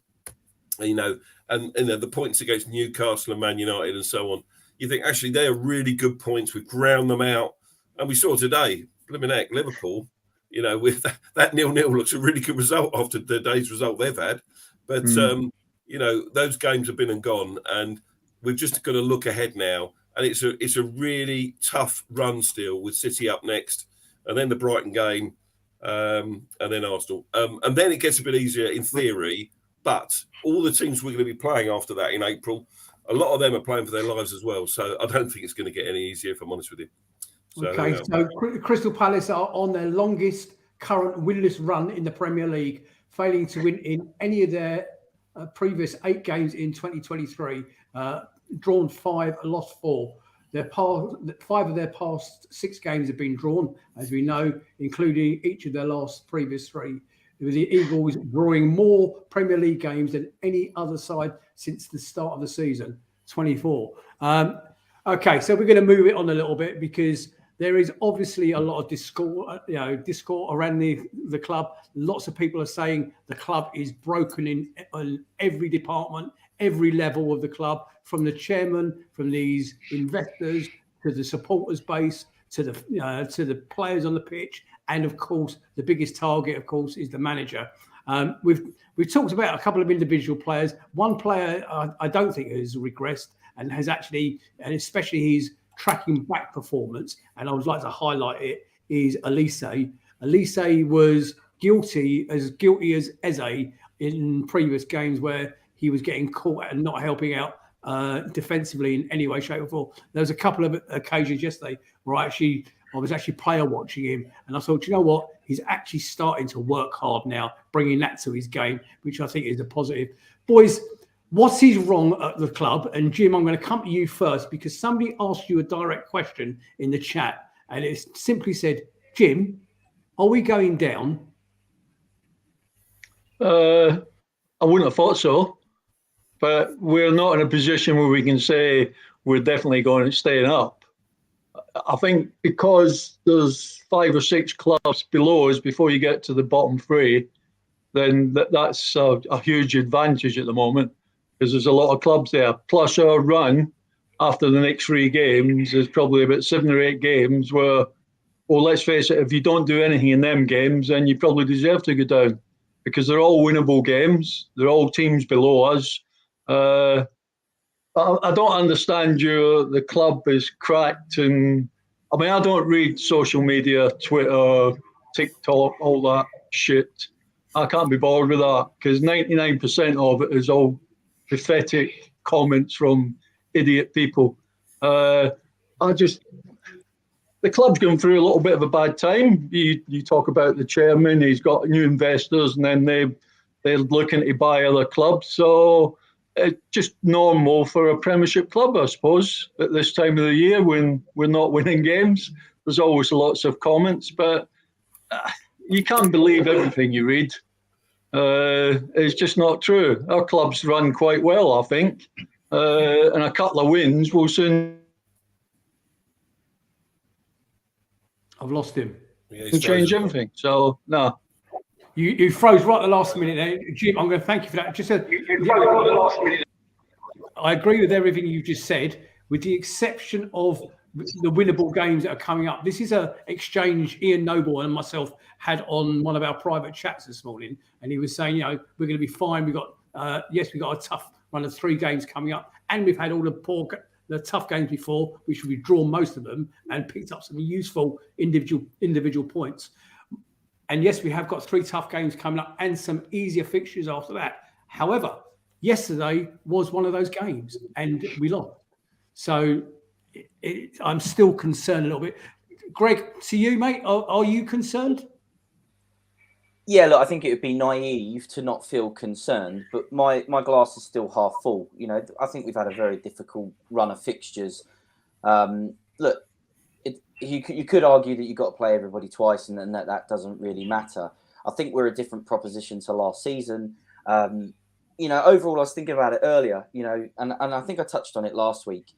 and the points against Newcastle and Man United and so on. You think, actually, they are really good points. We've ground them out. And we saw today, blimmin' heck, Liverpool, with that 0-0 looks a really good result after the day's result they've had. But, those games have been and gone, and we've just got to look ahead now. And it's a really tough run still with City up next, and then the Brighton game, and then Arsenal. And then it gets a bit easier in theory, but all the teams we're going to be playing after that in April, a lot of them are playing for their lives as well. So I don't think it's going to get any easier, if I'm honest with you. So Crystal Palace are on their longest current winless run in the Premier League, failing to win in any of their previous 8 games in 2023. Drawn 5, lost 4. 5 of their past 6 games have been drawn, as we know, including each of their last previous 3. It was the Eagles drawing more Premier League games than any other side since the start of the season, 24. Okay, so we're going to move it on a little bit because there is obviously a lot of discord around the club. Lots of people are saying the club is broken in every department, every level of the club, from the chairman, from these investors, to the supporters base, to the players on the pitch, and of course the biggest target, of course, is the manager. We've talked about a couple of individual players. One player I don't think has regressed and has actually, and especially his tracking back performance, and I would like to highlight it, is Elise. Elise was guilty as Eze in previous games where he was getting caught and not helping out defensively in any way, shape or form. There was a couple of occasions yesterday where I was actually player watching him, and I thought, you know what, he's actually starting to work hard now, bringing that to his game, which I think is a positive. Boys, What is wrong at the club? And Jim, I'm going to come to you first because somebody asked you a direct question in the chat, and it simply said, Jim, are we going down? I wouldn't have thought so, but we're not in a position where we can say we're definitely going to stay up. I think because there's 5 or 6 clubs below us before you get to the bottom 3, then that's a huge advantage at the moment because there's a lot of clubs there. Plus our run after the next 3 games is probably about 7 or 8 games where, well, let's face it, if you don't do anything in them games, then you probably deserve to go down because they're all winnable games. They're all teams below us. I don't understand the club is cracked. And I mean, I don't read social media, Twitter, TikTok, all that shit. I can't be bothered with that because 99% of it is all pathetic comments from idiot people. The club's going through a little bit of a bad time. You talk about the chairman, he's got new investors, and then they're looking to buy other clubs. So it's just normal for a Premiership club, I suppose, at this time of the year when we're not winning games. There's always lots of comments, but you can't believe everything you read. It's just not true. Our club's run quite well, I think, and a couple of wins will soon. I've lost him. Yeah, Can change everything. So no. You froze right at the last minute there. Jim, I'm going to thank you for that. Just I agree with everything you just said, with the exception of the winnable games that are coming up. This is an exchange Ian Noble and myself had on one of our private chats this morning, and he was saying, we're going to be fine. We got we got a tough run of 3 games coming up, and we've had all the tough games before, which we've drawn most of them and picked up some useful individual points. And yes, we have got 3 tough games coming up and some easier fixtures after that. However, yesterday was one of those games and we lost. So I'm still concerned a little bit. Greg, to you, mate, are you concerned? Yeah, look, I think it would be naive to not feel concerned, but my glass is still half full. I think we've had a very difficult run of fixtures. Look, you could argue that you've got to play everybody twice and that doesn't really matter. I think we're a different proposition to last season. Overall, I was thinking about it earlier, and I think I touched on it last week.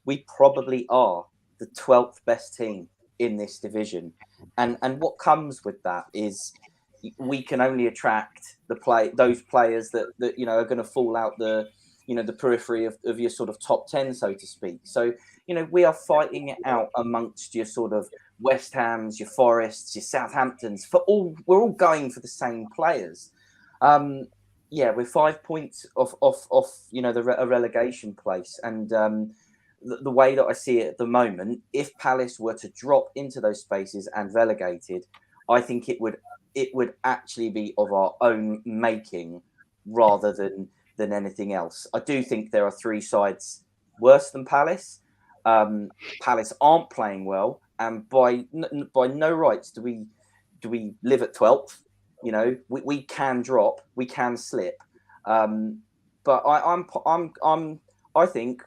We probably are the 12th best team in this division. And what comes with that is we can only attract those players that are going to fall out the periphery of your sort of top 10, so to speak. So, we are fighting it out amongst your sort of West Hams, your Forests, your Southamptons. We're all going for the same players. We're 5 points off a relegation place. And the way that I see it at the moment, if Palace were to drop into those spaces and relegated, I think it would actually be of our own making rather than anything else. I do think there are 3 sides worse than Palace. Palace aren't playing well, and by no rights do we live at 12th. We can drop, we can slip, but I think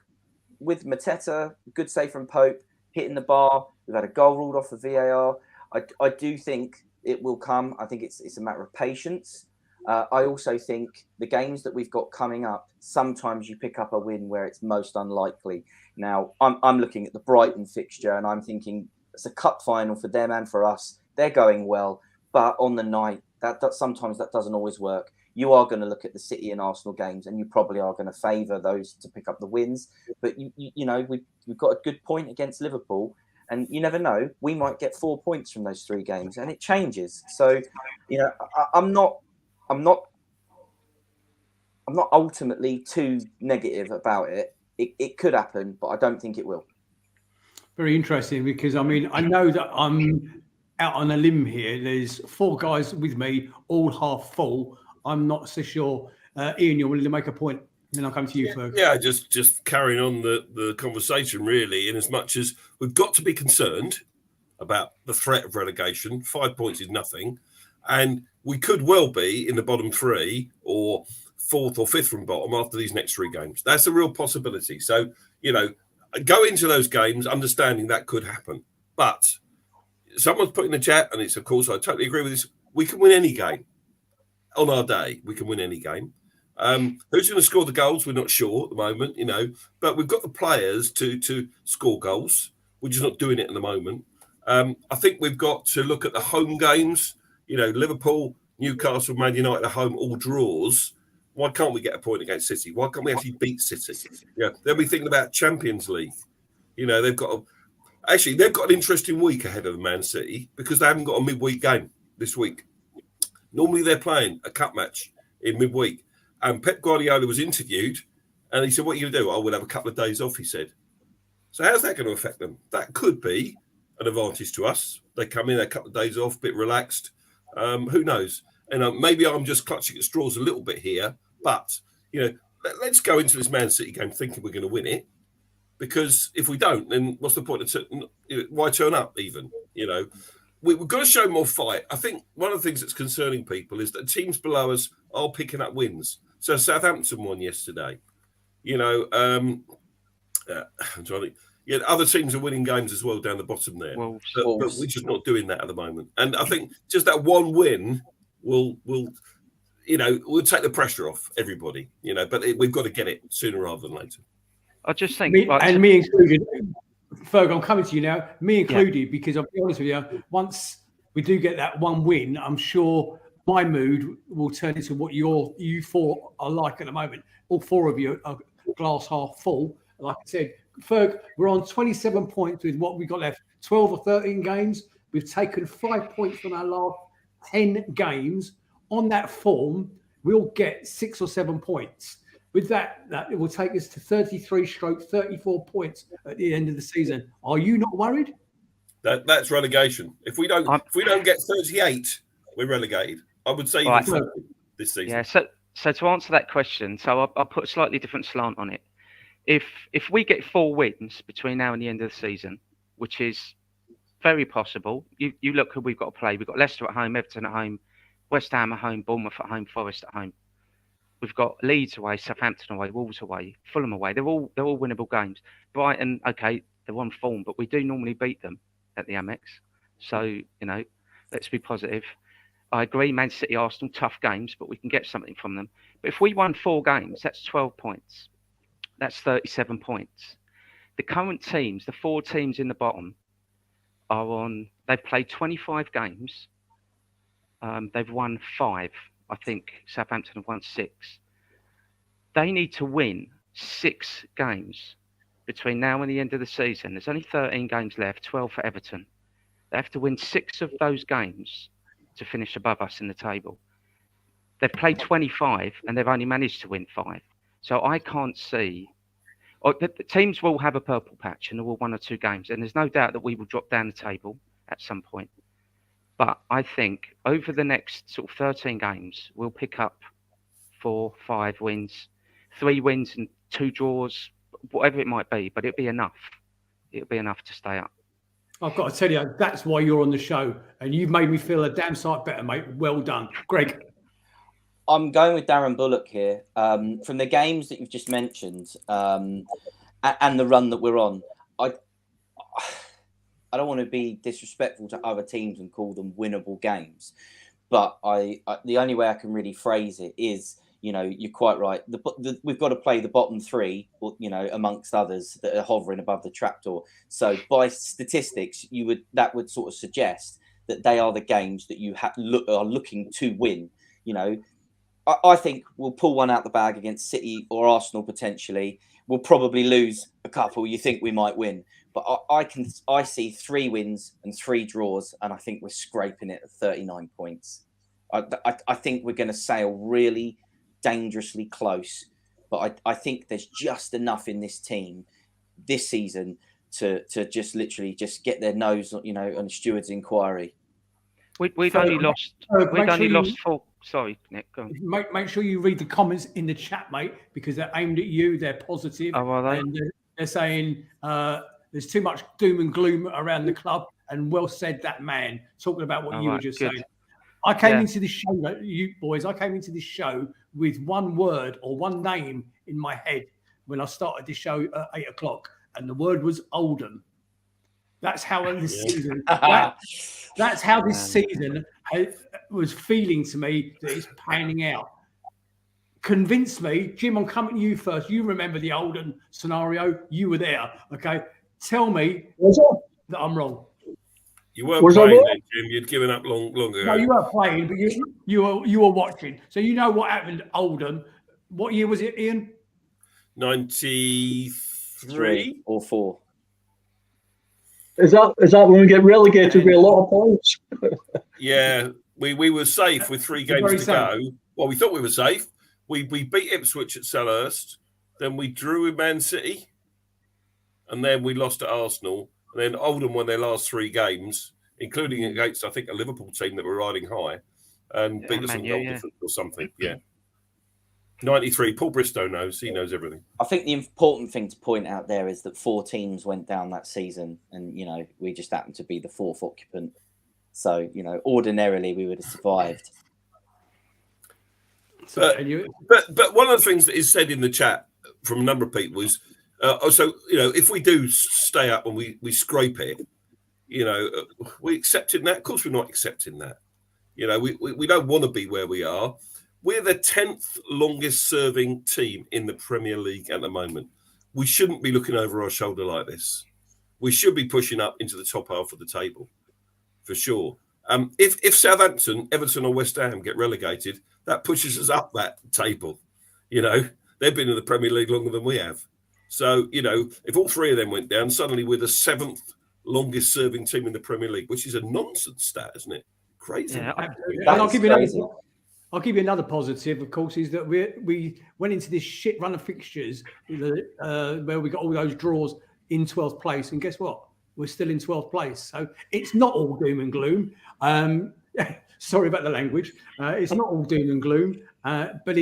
with Mateta, good save from Pope, hitting the bar, we've had a goal ruled off of VAR. I do think it will come. I think it's a matter of patience. I also think the games that we've got coming up, sometimes you pick up a win where it's most unlikely. Now, I'm looking at the Brighton fixture and I'm thinking it's a cup final for them and for us. They're going well, but on the night, that sometimes that doesn't always work. You are going to look at the City and Arsenal games and you probably are going to favour those to pick up the wins. But, we've got a good point against Liverpool. And you never know, we might get 4 points from those 3 games and it changes. So, I'm not ultimately too negative about it. It could happen, but I don't think it will. Very interesting because, I know that I'm out on a limb here. There's 4 guys with me, all half full. I'm not so sure. Ian, you're willing to make a point? And then I'll come to you, Fergus. Yeah, just carrying on the conversation, really, in as much as we've got to be concerned about the threat of relegation. 5 points is nothing. And we could well be in the bottom 3 or 4th or 5th from bottom after these next 3 games. That's a real possibility. So, go into those games understanding that could happen. But someone's put in the chat, and it's, of course, I totally agree with this. We can win any game on our day. We can win any game. Who's going to score the goals? We're not sure at the moment, but we've got the players to score goals. We're just not doing it at the moment. I think we've got to look at the home games. Liverpool, Newcastle, Man United at home, all draws. Why can't we get a point against City? Why can't we actually beat City? Yeah, they'll be thinking about Champions League. They've got an interesting week ahead of Man City because they haven't got a midweek game this week. Normally they're playing a cup match in midweek. And Pep Guardiola was interviewed, and he said, "What are you going to do?" "Oh, we'll have a couple of days off," he said. So how's that going to affect them? That could be an advantage to us. They come in a couple of days off, a bit relaxed. Who knows? And maybe I'm just clutching at straws a little bit here, but let's go into this Man City game thinking we're going to win it. Because if we don't, then what's the point of why turn up? Even we've got to show more fight. I think one of the things that's concerning people is that teams below us are picking up wins. So Southampton won yesterday. I'm trying to. Yeah, other teams are winning games as well down the bottom there. But we're just not doing that at the moment. And I think just that one win will take the pressure off everybody. But we've got to get it sooner rather than later. I just think, me included, Ferg, I'm coming to you now. Me included, because I'll be honest with you. Once we do get that one win, I'm sure my mood will turn into what you 4 are like at the moment. All 4 of you are glass half full. Like I said, Ferg, we're on 27 points with what we've got left. 12 or 13 games. We've taken 5 points from our last 10 games. On that form, we'll get 6 or 7 points. With that it will take us to 33/34 points at the end of the season. Are you not worried? That's relegation. If we don't get 38, we're relegated. I would say this season. Yeah. So to answer that question, so I'll put a slightly different slant on it. If we get 4 wins between now and the end of the season, which is very possible, you look who we've got to play. We've got Leicester at home, Everton at home, West Ham at home, Bournemouth at home, Forest at home. We've got Leeds away, Southampton away, Wolves away, Fulham away. They're all winnable games. Brighton, okay, they're on form, but we do normally beat them at the Amex. So, let's be positive. I agree, Man City, Arsenal, tough games, but we can get something from them. But if we won 4 games, that's 12 points. That's 37 points. The current teams, the 4 teams in the bottom, they've played 25 games. They've won 5. I think Southampton have won 6. They need to win 6 games between now and the end of the season. There's only 13 games left, 12 for Everton. They have to win 6 of those games to finish above us in the table. They've played 25 and they've only managed to win 5. So I can't see. The teams will have a purple patch and there will 1 or 2 games. And there's no doubt that we will drop down the table at some point. But I think over the next sort of 13 games, we'll pick up 4, 5 wins, 3 wins and 2 draws, whatever it might be. But it'll be enough. It'll be enough to stay up. I've got to tell you, that's why you're on the show. And you've made me feel a damn sight better, mate. Well done. Greg. I'm going with Darren Bullock here. From the games that you've just mentioned and the run that we're on, I don't want to be disrespectful to other teams and call them winnable games, but the only way I can really phrase it is, you're quite right. We've got to play the bottom 3, amongst others that are hovering above the trapdoor. So by statistics, that would sort of suggest that they are the games that you are looking to win. I think we'll pull one out the bag against City or Arsenal potentially. We'll probably lose a couple. You think we might win. But I see 3 wins and 3 draws, and I think we're scraping it at 39 points. I think we're going to sail really dangerously close, but I think there's just enough in this team this season to just literally just get their nose, on a steward's inquiry. We've only lost 4. Sorry, Nick. Go on. Make sure you read the comments in the chat, mate, because they're aimed at you. They're positive. Oh, are they? And they're saying there's too much doom and gloom around the club, and well said that man, talking about what you were just saying. I came into this show, you boys. I came into this show with one word or one name in my head when I started this show at 8 o'clock, and the word was Oldham. That's how this season. That's how this season was feeling to me that it's panning out. Convince me, Jim. I'm coming to you first. You remember the Oldham scenario? You were there. Okay, tell me that I'm wrong. You weren't playing then, Jim. You'd given up long ago. No, you weren't playing, but you were watching. So you know what happened at Oldham. What year was it, Ian? 93 or 4. Is that when we get relegated with a lot of points? Yeah, we were safe with 3 games to go. Well, we thought we were safe. We beat Ipswich at Selhurst, then we drew with Man City, and then we lost at Arsenal. And then Oldham won their last 3 games, including against, I think, a Liverpool team that were riding high, and beat us on goal difference or something. Yeah. 93. Paul Bristow knows. He knows everything. I think the important thing to point out there is that 4 teams went down that season, and we just happened to be the 4th occupant. So ordinarily we would have survived. But one of the things that is said in the chat from a number of people is, if we do stay up and we scrape it, we accepting that. Of course, we're not accepting that. We don't want to be where we are. We're the 10th longest serving team in the Premier League at the moment. We shouldn't be looking over our shoulder like this. We should be pushing up into the top half of the table, for sure. If Southampton, Everton or West Ham get relegated, that pushes us up that table. They've been in the Premier League longer than we have. So, if all 3 of them went down, suddenly we're the 7th longest serving team in the Premier League, which is a nonsense stat, isn't it? Crazy. Yeah, I'll give you another positive, of course, is that we went into this shit run of fixtures where we got all those draws in 12th place. And guess what? We're still in 12th place. So it's not all doom and gloom. Sorry about the language. It's not all doom and gloom, but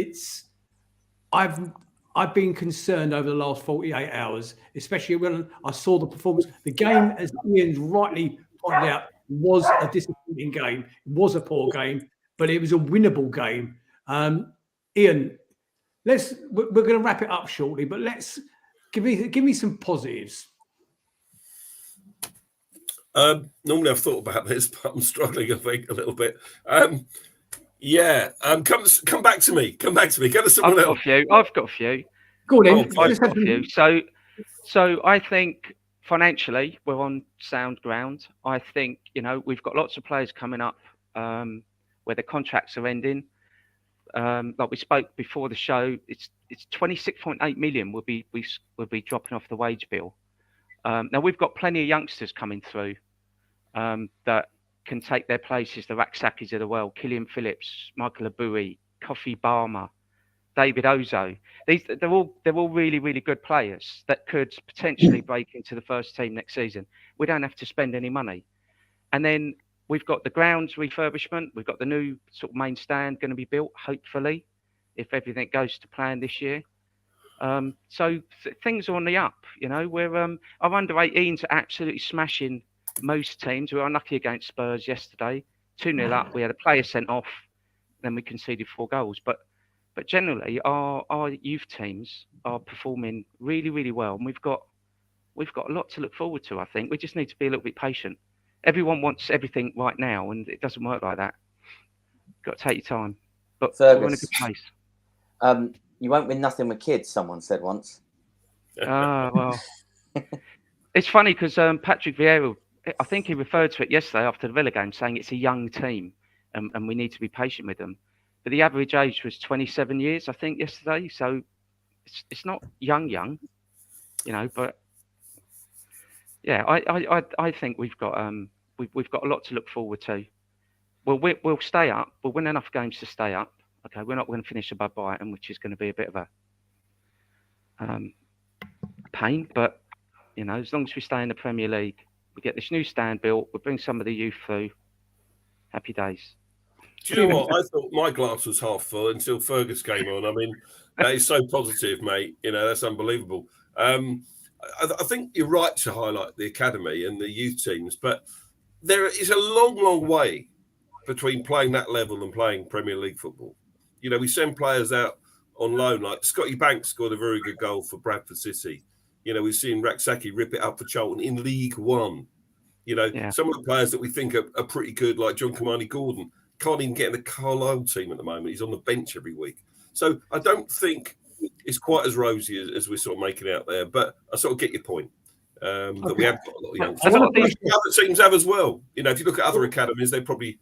I've been concerned over the last 48 hours, especially when I saw the performance. The game, as Ian's rightly pointed out, was a disappointing game. It was a poor game, but it was a winnable game. Ian, we're going to wrap it up shortly, but let's give me some positives. Normally I've thought about this, but I'm struggling, I think, a little bit. Come back to me. Go to someone else. I've got a few. Go on, I've got a few. So I think financially we're on sound ground. I think we've got lots of players coming up where their contracts are ending. Like we spoke before the show, it's 26.8 million will be dropping off the wage bill. Now we've got plenty of youngsters coming through that can take their places. The Raksakis of the world, Killian Phillips, Michael Abui, Kofi Barmer, David Ozo. They're all really, really good players that could potentially break into the first team next season. We don't have to spend any money. And then we've got the grounds refurbishment. We've got the new sort of main stand going to be built, hopefully, if everything goes to plan this year. So things are on the up. We're our under-18s are absolutely smashing most teams. We were unlucky against Spurs yesterday, 2-0 up. We had a player sent off, then we conceded 4 goals. But generally, our youth teams are performing really, really well, and we've got a lot to look forward to. I think we just need to be a little bit patient. Everyone wants everything right now, and it doesn't work like that. Got to take your time. But Fergus, we're in a good place. You won't win nothing with kids, someone said once. Well. It's funny because Patrick Vieira, I think he referred to it yesterday after the Villa game, saying it's a young team and we need to be patient with them. But the average age was 27 years, I think, yesterday. So it's not young, but yeah, I think we've got a lot to look forward to. We'll stay up. We'll win enough games to stay up. Okay, we're not going to finish above Brighton, which is going to be a bit of a pain. But as long as we stay in the Premier League, we get this new stand built. We'll bring some of the youth through. Happy days. Do you know what? I thought my glass was half full until Fergus came on. I mean, that is so positive, mate. That's unbelievable. I think you're right to highlight the academy and the youth teams, but there is a long, long way between playing that level and playing Premier League football. You know, we send players out on loan, like Scotty Banks scored a very good goal for Bradford City. You know, we've seen Raksaki rip it up for Charlton in League One. You know, some of the players that we think are pretty good, like John Kamani Gordon, can't even get in the Carlisle team at the moment. He's on the bench every week. So I don't think it's quite as rosy as we're sort of making out there, but I sort of get your point. That we have got a lot of youngsters. Other teams have as well. You know, if you look at other academies, they're probably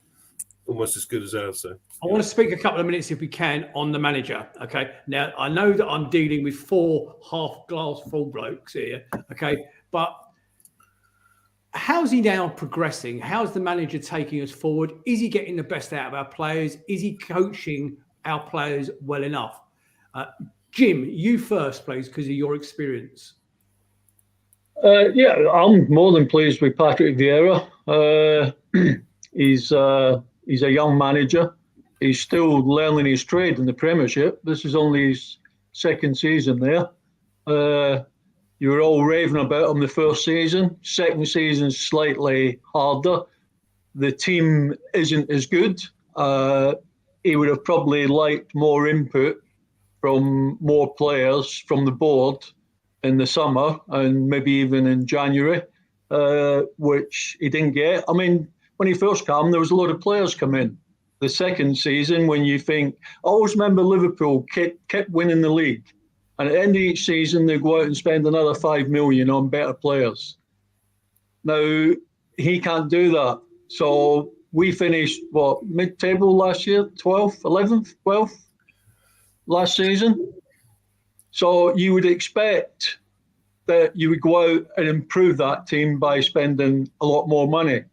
almost as good as ours. So I want to speak a couple of minutes, if we can, on the manager. Okay. Now I know that I'm dealing with 4 half glass full blokes here. Okay, but how's he now progressing? How's the manager taking us forward? Is he getting the best out of our players? Is he coaching our players well enough? Jim, you first, please, because of your experience. Yeah, I'm more than pleased with Patrick Vieira. He's a young manager. He's still learning his trade in the Premiership. This is only his second season there. You were all raving about him the first season. Second season, slightly harder. The team isn't as good. He would have probably liked more input from more players from the board in the summer and maybe even in January, which he didn't get. I mean, when he first came, there was a lot of players come in. The second season, when you think, I always remember Liverpool kept winning the league. And at the end of each season, they go out and spend another 5 million on better players. Now, he can't do that. So we finished, mid-table last year? 12th, 11th, 12th last season? So you would expect that you would go out and improve that team by spending a lot more money.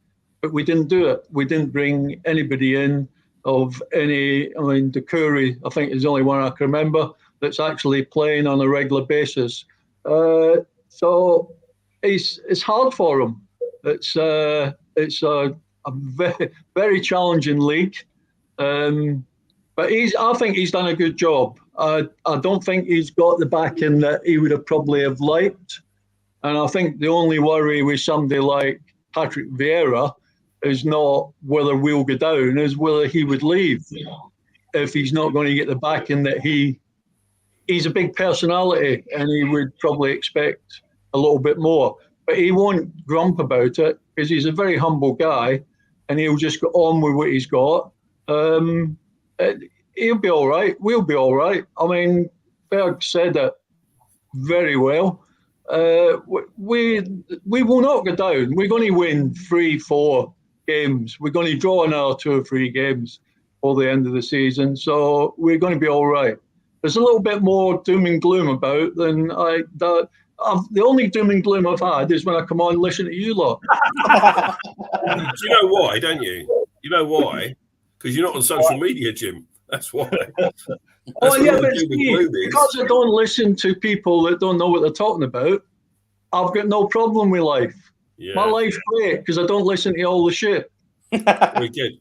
But we didn't do it. We didn't bring anybody in of any, Doucouré, I think, is the only one I can remember that's actually playing on a regular basis. So it's hard for him. It's a very, very challenging league. But I think he's done a good job. I don't think he's got the backing that he would have probably have liked. And I think the only worry with somebody like Patrick Vieira is not whether we'll go down, is whether he would leave if he's not going to get the backing that he's a big personality and he would probably expect a little bit more. But he won't grump about it because he's a very humble guy and he'll just go on with what he's got. He'll be all right. We'll be all right. I mean, Berg said it very well. We will not go down. We're going to win 3-4 games. We're going to draw another 2 or 3 games for the end of the season. So we're going to be all right. There's a little bit more doom and gloom about than the only doom and gloom I've had is when I come on and listen to you lot. Do you know why, don't you? You know why? Because you're not on social media, Jim. That's why. That's but see, because I don't listen to people that don't know what they're talking about, I've got no problem with life. Yeah. My life's great because I don't listen to all the shit. Very good.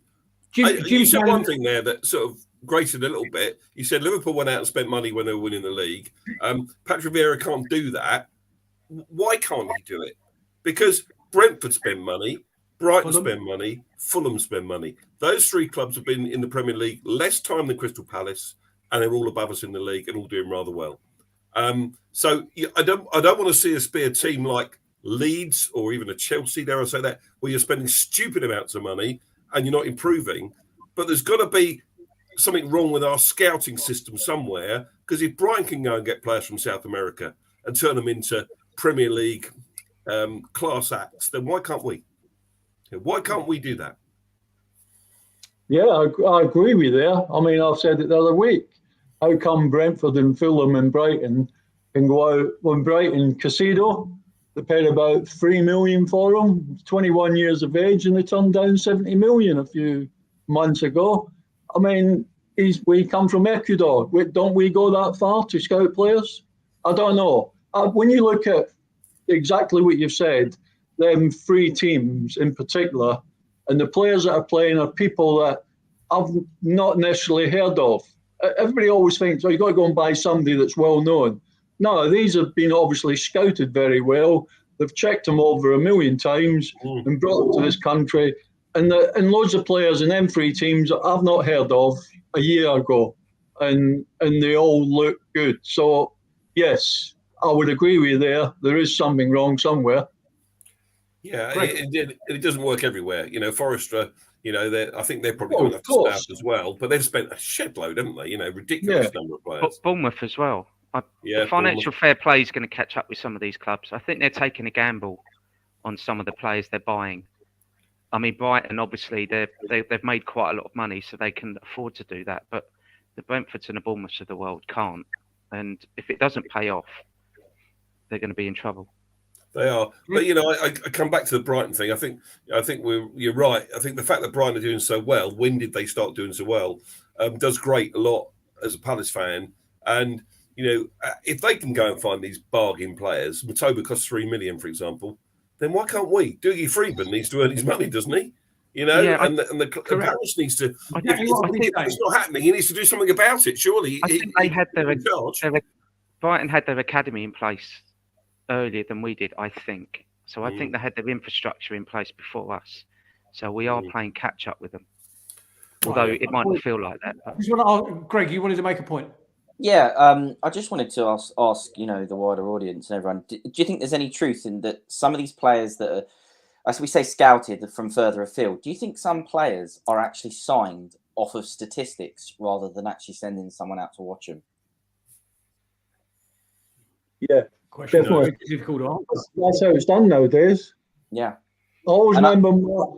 You said one thing there that sort of grated a little bit. You said Liverpool went out and spent money when they were winning the league. Patrick Vieira can't do that. Why can't he do it? Because Brentford spend money, Brighton spend money, Fulham spend money. Those 3 clubs have been in the Premier League less time than Crystal Palace, and they're all above us in the league and all doing rather well. So I don't want to see us be a team like Leeds or even a Chelsea, dare I say that, where you're spending stupid amounts of money and you're not improving. But there's got to be something wrong with our scouting system somewhere, because if Brighton can go and get players from South America and turn them into Premier League class acts, then why can't we? Why can't we do that? Yeah, I agree with you there. I mean, I've said it the other week. How come Brentford and Fulham and Brighton can go out when Brighton Casido, they paid about 3 million for him, 21 years of age, and they turned down 70 million a few months ago. I mean, we come from Ecuador. Don't we go that far to scout players? I don't know. When you look at exactly what you've said, them 3 teams in particular, and the players that are playing are people that I've not necessarily heard of. Everybody always thinks, you've got to go and buy somebody that's well known. No, these have been obviously scouted very well. They've checked them over 1 million times and brought them to this country. and loads of players in them 3 teams that I've not heard of a year ago, and they all look good. So yes, I would agree with you there. There is something wrong somewhere. Yeah, it doesn't work everywhere. You know, Forrester, you know, I think they're probably got enough staff as well, but they've spent a shed load, haven't they? You know, ridiculous number of players. Bournemouth as well. The financial fair play is going to catch up with some of these clubs. I think they're taking a gamble on some of the players they're buying. I mean, Brighton, obviously, they've made quite a lot of money, so they can afford to do that. But the Brentfords and the Bournemouths of the world can't. And if it doesn't pay off, they're going to be in trouble. They are, but you know, I come back to the Brighton thing. I think you're right. I think the fact that Brighton are doing so well, when did they start doing so well, does great a lot as a Palace fan. And you know, if they can go and find these bargain players, Matoba costs 3 million, for example, then why can't we? Dougie Freeman needs to earn his money, doesn't he? You know, and the Palace needs to. If it's not happening, he needs to do something about it. Surely, I think they had Brighton had their academy in place earlier than we did, I think. So I think they had their infrastructure in place before us. So we are playing catch up with them. Although it might not feel like that. Greg, you wanted to make a point. Yeah, I just wanted to ask, you know, the wider audience and everyone, do you think there's any truth in that some of these players that are, as we say, scouted from further afield, do you think some players are actually signed off of statistics rather than actually sending someone out to watch them? Yeah. Definitely. That's how it's done nowadays. Yeah. I always remember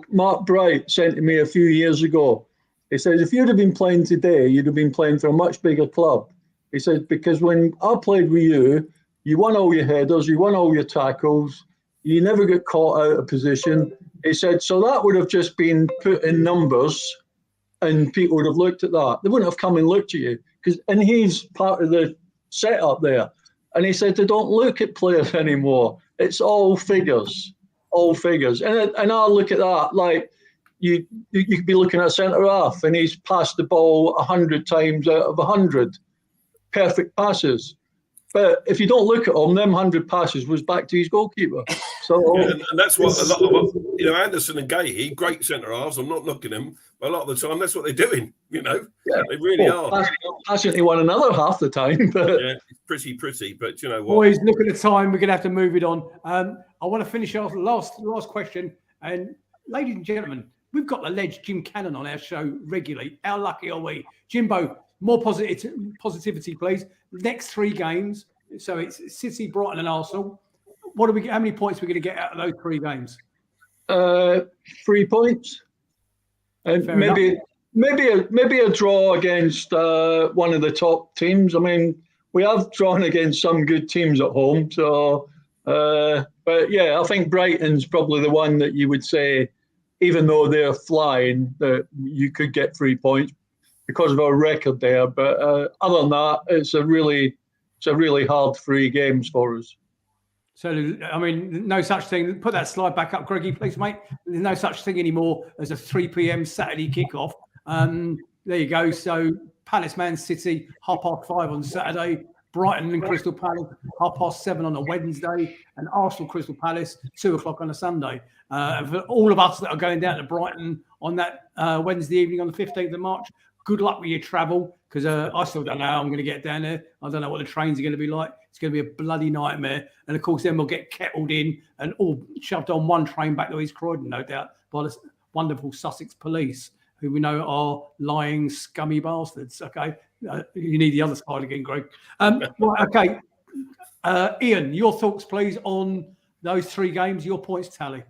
Mark Bright sent to me a few years ago. He says, if you'd have been playing today, you'd have been playing for a much bigger club. He says, because when I played with you, you won all your headers, you won all your tackles, you never got caught out of position. He said, so that would have just been put in numbers and people would have looked at that. They wouldn't have come and looked at you. And he's part of the setup there. And he said, they don't look at players anymore. It's all figures. And I look at that like you could be looking at a centre half and he's passed the ball 100 times out of 100. Perfect passes. But if you don't look at them, them 100 passes was back to his goalkeeper. So and that's what a lot of, you know, Anderson and Gahey, great centre halves. I'm not knocking them, but a lot of the time that's what they're doing. You know, they really are. Passing to one another half the time. But yeah, it's pretty. But you know what? Boys, look at the time. We're going to have to move it on. I want to finish off last question. And ladies and gentlemen, we've got the ledge Jim Cannon on our show regularly. How lucky are we, Jimbo? More positivity, please. Next 3 games. So it's City, Brighton, and Arsenal. How many points are we going to get out of those 3 games? 3 points, and maybe a draw against one of the top teams. I mean, we have drawn against some good teams at home. So, but yeah, I think Brighton's probably the one that you would say, even though they're flying, that you could get 3 points because of our record there. But other than that, it's a really hard 3 games for us. So, I mean, no such thing. Put that slide back up, Greggy, please, mate. There's no such thing anymore as a 3 p.m. Saturday kickoff. There you go. So, Palace, Man City, 5:30 on Saturday. Brighton and Crystal Palace, 7:30 on a Wednesday. And Arsenal, Crystal Palace, 2:00 on a Sunday. And for all of us that are going down to Brighton on that Wednesday evening on the 15th of March, good luck with your travel, because I still don't know how I'm going to get down there. I don't know what the trains are going to be like. It's going to be a bloody nightmare. And, of course, then we'll get kettled in and all shoved on one train back to East Croydon, no doubt, by the wonderful Sussex police, who we know are lying, scummy bastards, okay? You need the other side again, Greg. Okay. Ian, your thoughts, please, on those 3 games, your points tally.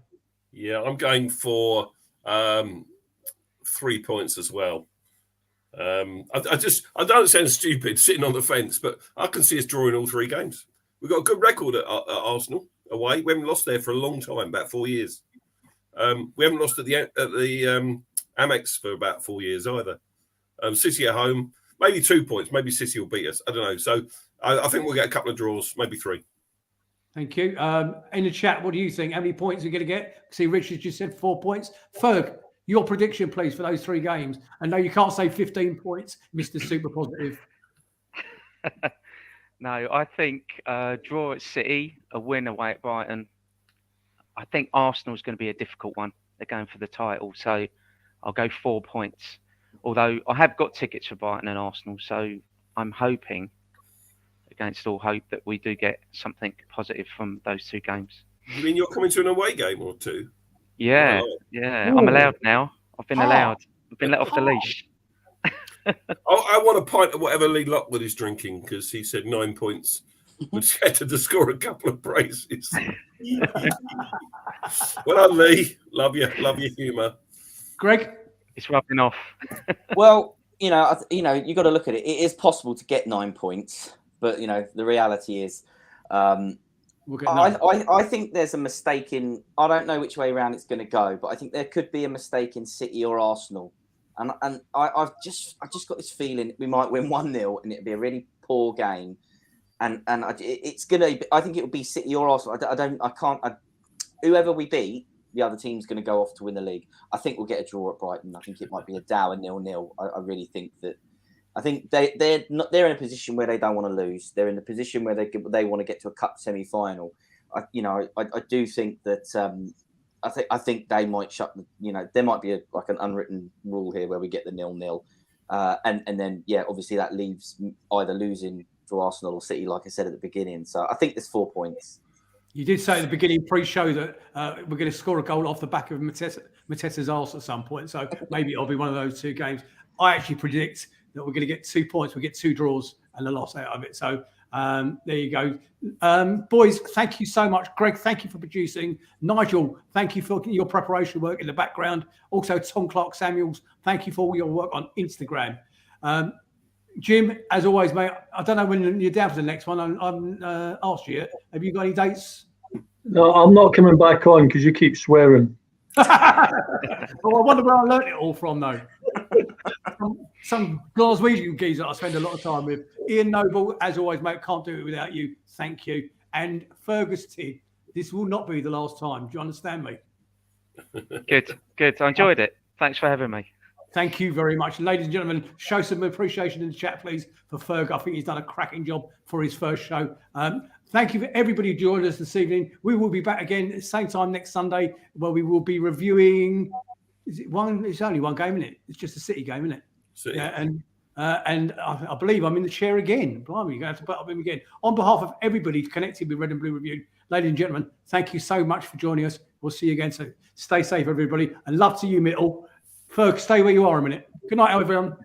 Yeah, I'm going for 3 points as well. I don't sound stupid sitting on the fence, but I can see us drawing all 3 games. We've got a good record at Arsenal away. We haven't lost there for a long time, about 4 years. We haven't lost at the Amex for about 4 years either. City at home, maybe 2 points. Maybe City will beat us. I don't know. So I think we'll get a couple of draws, maybe 3. Thank you. In the chat, what do you think? How many points are we going to get? See, Richard just said 4 points. Ferg, your prediction, please, for those 3 games. And no, you can't say 15 points, Mr. Super Positive. No, I think draw at City, a win away at Brighton. I think Arsenal's going to be a difficult one. They're going for the title. So I'll go 4 points. Although I have got tickets for Brighton and Arsenal, so I'm hoping, against all hope, that we do get something positive from those 2 games. You mean you're coming to an away game or 2? Yeah, Wow. yeah. Ooh. I'm allowed now. I've been allowed. I've been let off the leash. I want a pint of whatever Lee Lockwood is drinking because he said 9 points would get to score a couple of braces. Well done, Lee. Love your humour. Greg? It's rubbing off. Well, you got to look at it. It is possible to get 9 points, but the reality is, We'll get 9. I think there's a mistake in. I don't know which way around it's going to go, but I think there could be a mistake in City or Arsenal, and I've just got this feeling we might win 1-0 and it'll be a really poor game, and it's gonna. I think it will be City or Arsenal. Whoever we beat, the other team's going to go off to win the league. I think we'll get a draw at Brighton. I think it might be a Dow 0-0. I really think that. I think they're in a position where they don't want to lose. They're in a position where they want to get to a cup semi-final. I do think that I think they might shut there might be an unwritten rule here where we get the 0-0, and then obviously that leaves either losing to Arsenal or City, like I said at the beginning. So I think there's 4 points. You did say at the beginning pre-show that we're going to score a goal off the back of Mateta's arse at some point. So maybe it'll be one of those 2 games. I actually predict that we're going to get 2 points. We get 2 draws and a loss out of it. So there you go. Boys, thank you so much. Greg, thank you for producing. Nigel, thank you for your preparation work in the background. Also, Tom Clark Samuels, thank you for all your work on Instagram. Jim, as always, mate, I don't know when you're down for the next one. I haven't asked you yet. Have you got any dates? No, I'm not coming back on because you keep swearing. Well, I wonder where I learnt it all from, though. Some Glaswegian geezer I spend a lot of time with. Ian Noble, as always, mate, can't do it without you. Thank you. And Fergus Tid, this will not be the last time. Do you understand me? Good. I enjoyed it. Thanks for having me. Thank you very much. Ladies and gentlemen, show some appreciation in the chat, please, for Ferg. I think he's done a cracking job for his first show. Thank you for everybody who joined us this evening. We will be back again at the same time next Sunday, where we will be reviewing. Is it one? It's only one game, isn't it? It's just a City game, isn't it? City. Yeah, and I believe I'm in the chair again. Blimey, you're going to have to put up with him again. On behalf of everybody connected with Red and Blue Review, ladies and gentlemen, thank you so much for joining us. We'll see you again soon. Stay safe, everybody, and love to you, Mitchell. Ferg, stay where you are a minute. Good night, everyone.